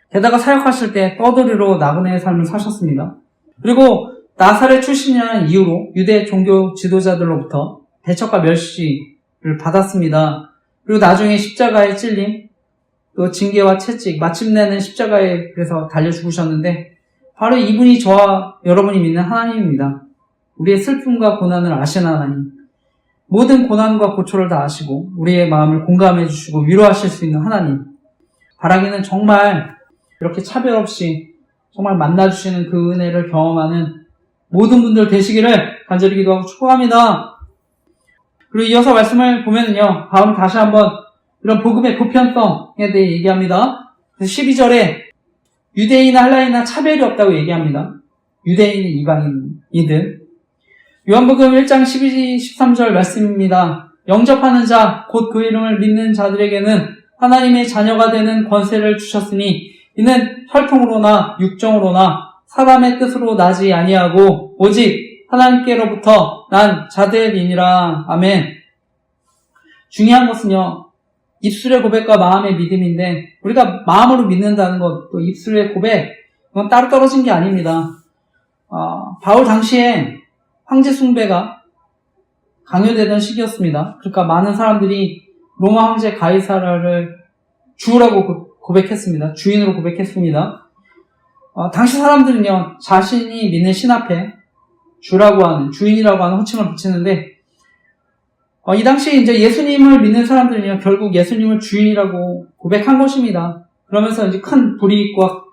게다가 사역하실 때 떠돌이로 나그네의 삶을 사셨습니다. 그리고 나사렛 출신이라는 이유로 유대 종교 지도자들로부터 대적과 멸시를 받았습니다. 그리고 나중에 십자가에 찔림, 또 징계와 채찍, 마침내는 십자가에 그래서 달려 죽으셨는데 바로 이분이 저와 여러분이 믿는 하나님입니다. 우리의 슬픔과 고난을 아시는 하나님, 모든 고난과 고초를 다 아시고 우리의 마음을 공감해 주시고 위로하실 수 있는 하나님, 바라기는 정말 이렇게 차별 없이 정말 만나주시는 그 은혜를 경험하는 모든 분들 되시기를 간절히 기도하고 축복합니다. 그리고 이어서 말씀을 보면은요, 바울은 다시 한번 이런 복음의 보편성에 대해 얘기합니다. 그래서 12절에 유대인이나 헬라인이나 차별이 없다고 얘기합니다. 유대인이 이방인이든 요한복음 1장 12, 13절 말씀입니다. 영접하는 자, 곧 그 이름을 믿는 자들에게는 하나님의 자녀가 되는 권세를 주셨으니 이는 혈통으로나 육정으로나 사람의 뜻으로 나지 아니하고 오직 하나님께로부터 난 자들이니라. 아멘. 중요한 것은요, 입술의 고백과 마음의 믿음인데 우리가 마음으로 믿는다는 것, 또 입술의 고백, 그건 따로 떨어진 게 아닙니다. 바울 당시에 황제 숭배가 강요되던 시기였습니다. 그러니까 많은 사람들이 로마 황제 가이사라를 주라고 고백했습니다. 주인으로 고백했습니다. 당시 사람들은요, 자신이 믿는 신 앞에 주라고 하는, 주인이라고 하는 호칭을 붙이는데, 이 당시 이제 예수님을 믿는 사람들은요, 결국 예수님을 주인이라고 고백한 것입니다. 그러면서 이제 큰 불이익과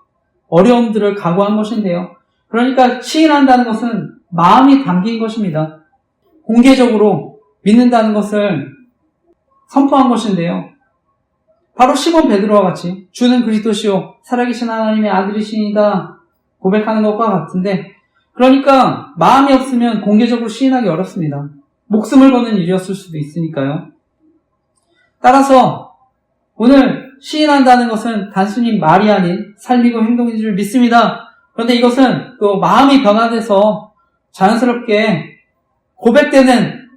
어려움들을 각오한 것인데요. 그러니까 시인한다는 것은 마음이 담긴 것입니다. 공개적으로 믿는다는 것을 선포한 것인데요. 바로 시몬 베드로와 같이 주는 그리스도시요 살아계신 하나님의 아들이시니다 고백하는 것과 같은데, 그러니까 마음이 없으면 공개적으로 시인하기 어렵습니다. 목숨을 거는 일이었을 수도 있으니까요. 따라서 오늘 시인한다는 것은 단순히 말이 아닌 삶이고 행동인 줄 믿습니다. 그런데 이것은 또 마음이 변화돼서 자연스럽게 고백되는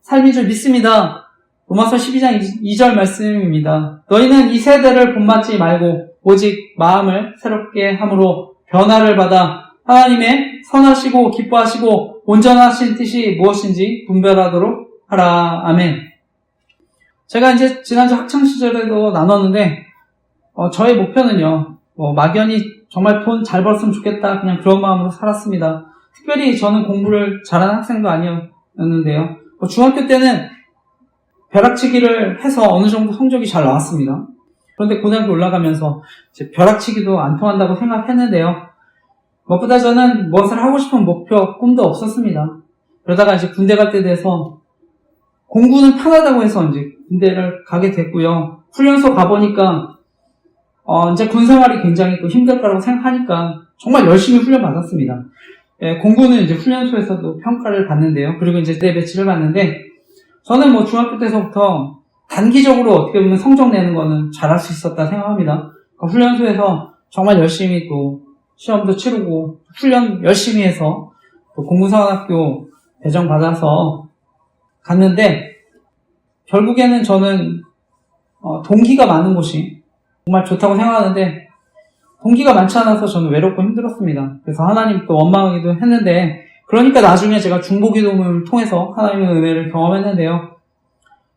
삶인 줄 믿습니다. 로마서 12장 2절 말씀입니다. 너희는 이 세대를 본받지 말고 오직 마음을 새롭게 함으로 변화를 받아 하나님의 선하시고 기뻐하시고 온전하신 뜻이 무엇인지 분별하도록 하라. 아멘. 제가 이제 지난주 학창시절에도 나눴는데 저의 목표는요, 막연히 정말 돈 잘 벌었으면 좋겠다, 그냥 그런 마음으로 살았습니다. 특별히 저는 공부를 잘하는 학생도 아니었는데요. 중학교 때는 벼락치기를 해서 어느 정도 성적이 잘 나왔습니다. 그런데 고등학교 올라가면서 벼락치기도 안 통한다고 생각했는데요. 무엇보다 저는 무엇을 하고 싶은 목표, 꿈도 없었습니다. 그러다가 이제 군대 갈 때 돼서 공부는 편하다고 해서 이제 군대를 가게 됐고요. 훈련소 가보니까 이제 군 생활이 굉장히 또 힘들 거라고 생각하니까 정말 열심히 훈련 받았습니다. 공부는 이제 훈련소에서도 평가를 받는데요. 그리고 이제 때 배치를 받는데, 저는 중학교 때서부터 단기적으로 어떻게 보면 성적 내는 거는 잘할 수 있었다 생각합니다. 훈련소에서 정말 열심히 또 시험도 치르고 훈련 열심히 해서 또 공군사관학교 배정받아서 갔는데, 결국에는 저는 동기가 많은 곳이 정말 좋다고 생각하는데 동기가 많지 않아서 저는 외롭고 힘들었습니다. 그래서 하나님 또 원망하기도 했는데, 그러니까 나중에 제가 중보기도문을 통해서 하나님의 은혜를 경험했는데요.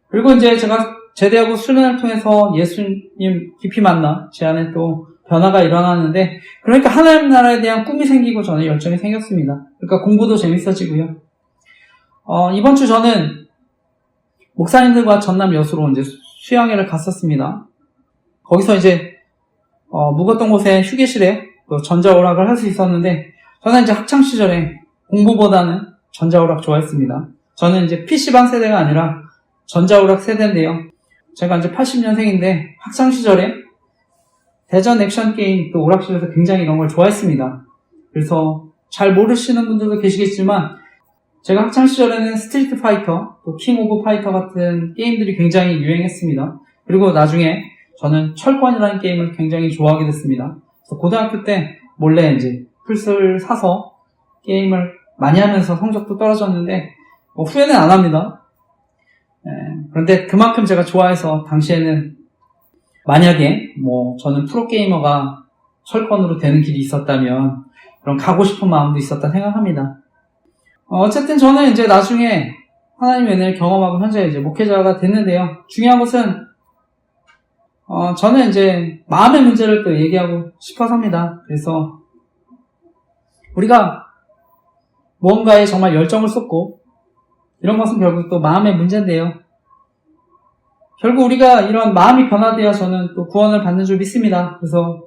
그리고 이제 제가 제대하고 수련을 통해서 예수님 깊이 만나 제 안에 또 변화가 일어났는데, 그러니까 하나님 나라에 대한 꿈이 생기고 저는 열정이 생겼습니다. 그러니까 공부도 재밌어지고요. 이번 주 저는 목사님들과 전남 여수로 이제 수양회를 갔었습니다. 거기서 이제 묵었던 곳에 휴게실에 또 전자오락을 할 수 있었는데, 저는 이제 학창 시절에 공부보다는 전자오락 좋아했습니다. 저는 이제 PC방 세대가 아니라 전자오락 세대인데요. 제가 이제 80년생인데 학창 시절에 대전 액션 게임 또 오락실에서 굉장히 이런 걸 좋아했습니다. 그래서 잘 모르시는 분들도 계시겠지만, 제가 학창 시절에는 스트리트 파이터, 또 킹 오브 파이터 같은 게임들이 굉장히 유행했습니다. 그리고 나중에 저는 철권이라는 게임을 굉장히 좋아하게 됐습니다. 그래서 고등학교 때 몰래 이제 플스를 사서 게임을 많이 하면서 성적도 떨어졌는데 후회는 안 합니다. 그런데 그만큼 제가 좋아해서 당시에는 만약에 저는 프로게이머가 철권으로 되는 길이 있었다면 그런 가고 싶은 마음도 있었다 생각합니다. 어쨌든 저는 이제 나중에 하나님의 은혜를 경험하고 현재 이제 목회자가 됐는데요. 중요한 것은 저는 이제 마음의 문제를 또 얘기하고 싶어서 합니다. 그래서 우리가 무언가에 정말 열정을 쏟고 이런 것은 결국 또 마음의 문제인데요. 결국 우리가 이런 마음이 변화되어 저는 또 구원을 받는 줄 믿습니다. 그래서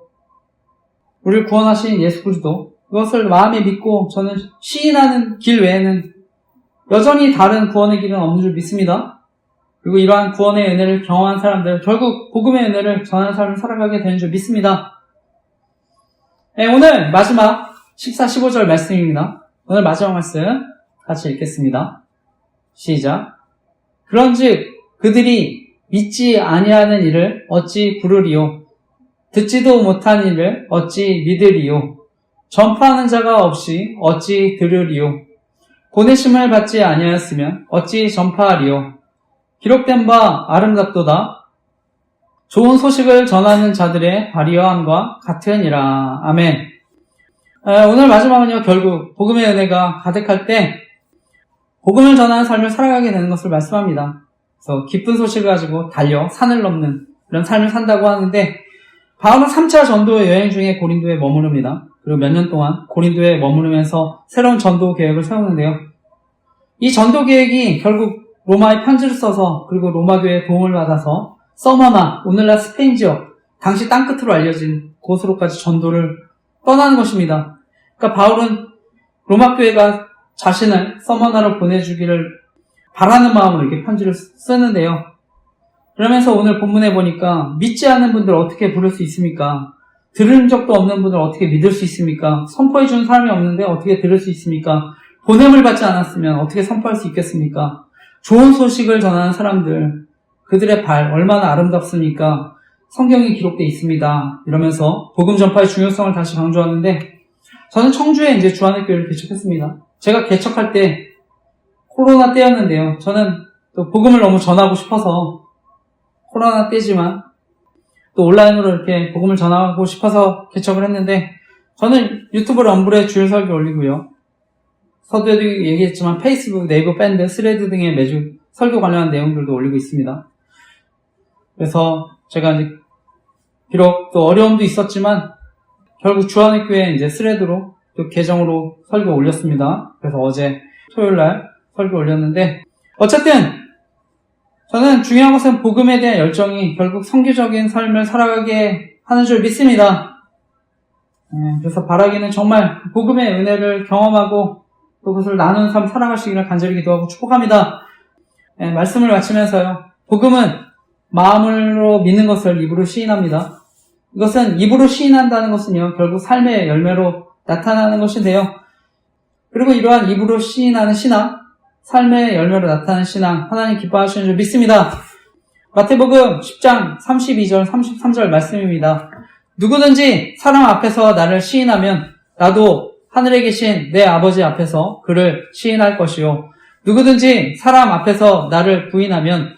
우리를 구원하신 예수 그리스도, 그것을 마음에 믿고 저는 시인하는 길 외에는 여전히 다른 구원의 길은 없는 줄 믿습니다. 그리고 이러한 구원의 은혜를 경험한 사람들, 결국 복음의 은혜를 전하는 삶을 살아가게 되는 줄 믿습니다. 오늘 마지막 14, 15절 말씀입니다. 오늘 마지막 말씀 같이 읽겠습니다. 시작. 그런즉 그들이 믿지 아니하는 일을 어찌 부르리요? 듣지도 못한 일을 어찌 믿으리요? 전파하는 자가 없이 어찌 들으리요? 보내심을 받지 아니하였으면 어찌 전파하리요? 기록된 바 아름답도다. 좋은 소식을 전하는 자들의 발휘함과 같으니라. 아멘. 오늘 마지막은요, 결국 복음의 은혜가 가득할 때 복음을 전하는 삶을 살아가게 되는 것을 말씀합니다. 그래서 기쁜 소식을 가지고 달려 산을 넘는 이런 삶을 산다고 하는데, 바울은 3차 전도 여행 중에 고린도에 머무릅니다. 그리고 몇 년 동안 고린도에 머무르면서 새로운 전도 계획을 세우는데요. 이 전도 계획이 결국 로마에 편지를 써서, 그리고 로마 교회의 도움을 받아서 서머나, 오늘날 스페인 지역, 당시 땅끝으로 알려진 곳으로까지 전도를 떠나는 것입니다. 그러니까 바울은 로마 교회가 자신을 서머나로 보내주기를 바라는 마음으로 이렇게 편지를 쓰는데요. 그러면서 오늘 본문에 보니까 믿지 않는 분들 어떻게 부를 수 있습니까? 들은 적도 없는 분들 어떻게 믿을 수 있습니까? 선포해 주는 사람이 없는데 어떻게 들을 수 있습니까? 보냄을 받지 않았으면 어떻게 선포할 수 있겠습니까? 좋은 소식을 전하는 사람들, 그들의 발 얼마나 아름답습니까? 성경에 기록되어 있습니다. 이러면서 복음 전파의 중요성을 다시 강조하는데, 저는 청주에 이제 주안의교회를 개척했습니다. 제가 개척할 때 코로나 때였는데요. 저는 또 복음을 너무 전하고 싶어서, 코로나 때지만 또 온라인으로 이렇게 복음을 전하고 싶어서 개척을 했는데, 저는 유튜브 럼블에 주일 설교 올리고요. 서두에도 얘기했지만 페이스북, 네이버 밴드, 스레드 등에 매주 설교 관련한 내용들도 올리고 있습니다. 그래서 제가 이제 비록 또 어려움도 있었지만 결국 주안의교회 이제 스레드로 또 계정으로 설교 올렸습니다. 그래서 어제 토요일날 설교 올렸는데, 어쨌든 저는 중요한 것은 복음에 대한 열정이 결국 선교적인 삶을 살아가게 하는 줄 믿습니다. 그래서 바라기는 정말 복음의 은혜를 경험하고 또 그것을 나누는 삶 살아가시기를 간절히 기도하고 축복합니다. 말씀을 마치면서요, 복음은 마음으로 믿는 것을 입으로 시인합니다. 이것은 입으로 시인한다는 것은요, 결국 삶의 열매로 나타나는 것인데요. 그리고 이러한 입으로 시인하는 신앙, 삶의 열매로 나타나는 신앙, 하나님 기뻐하시는 줄 믿습니다. 마태복음 10장 32절 33절 말씀입니다. 누구든지 사람 앞에서 나를 시인하면 나도 하늘에 계신 내 아버지 앞에서 그를 시인할 것이요, 누구든지 사람 앞에서 나를 부인하면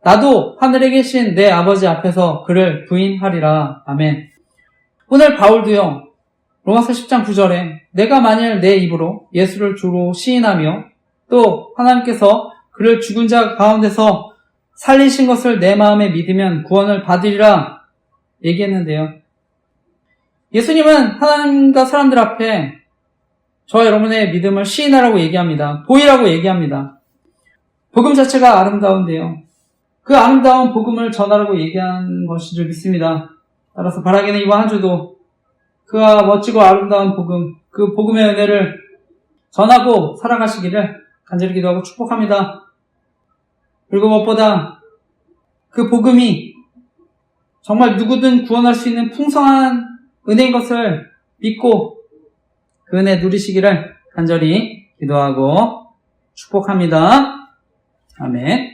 나도 하늘에 계신 내 아버지 앞에서 그를 부인하리라. 아멘. 오늘 바울도요, 로마서 10장 9절에 내가 만일 내 입으로 예수를 주로 시인하며 또 하나님께서 그를 죽은 자 가운데서 살리신 것을 내 마음에 믿으면 구원을 받으리라 얘기했는데요. 예수님은 하나님과 사람들 앞에 저와 여러분의 믿음을 시인하라고 얘기합니다. 보이라고 얘기합니다. 복음 자체가 아름다운데요, 그 아름다운 복음을 전하라고 얘기한 것인 줄 믿습니다. 따라서 바라기는 이번 한 주도 그와 멋지고 아름다운 복음, 그 복음의 은혜를 전하고 살아가시기를 간절히 기도하고 축복합니다. 그리고 무엇보다 그 복음이 정말 누구든 구원할 수 있는 풍성한 은혜인 것을 믿고 그 은혜 누리시기를 간절히 기도하고 축복합니다. 아멘.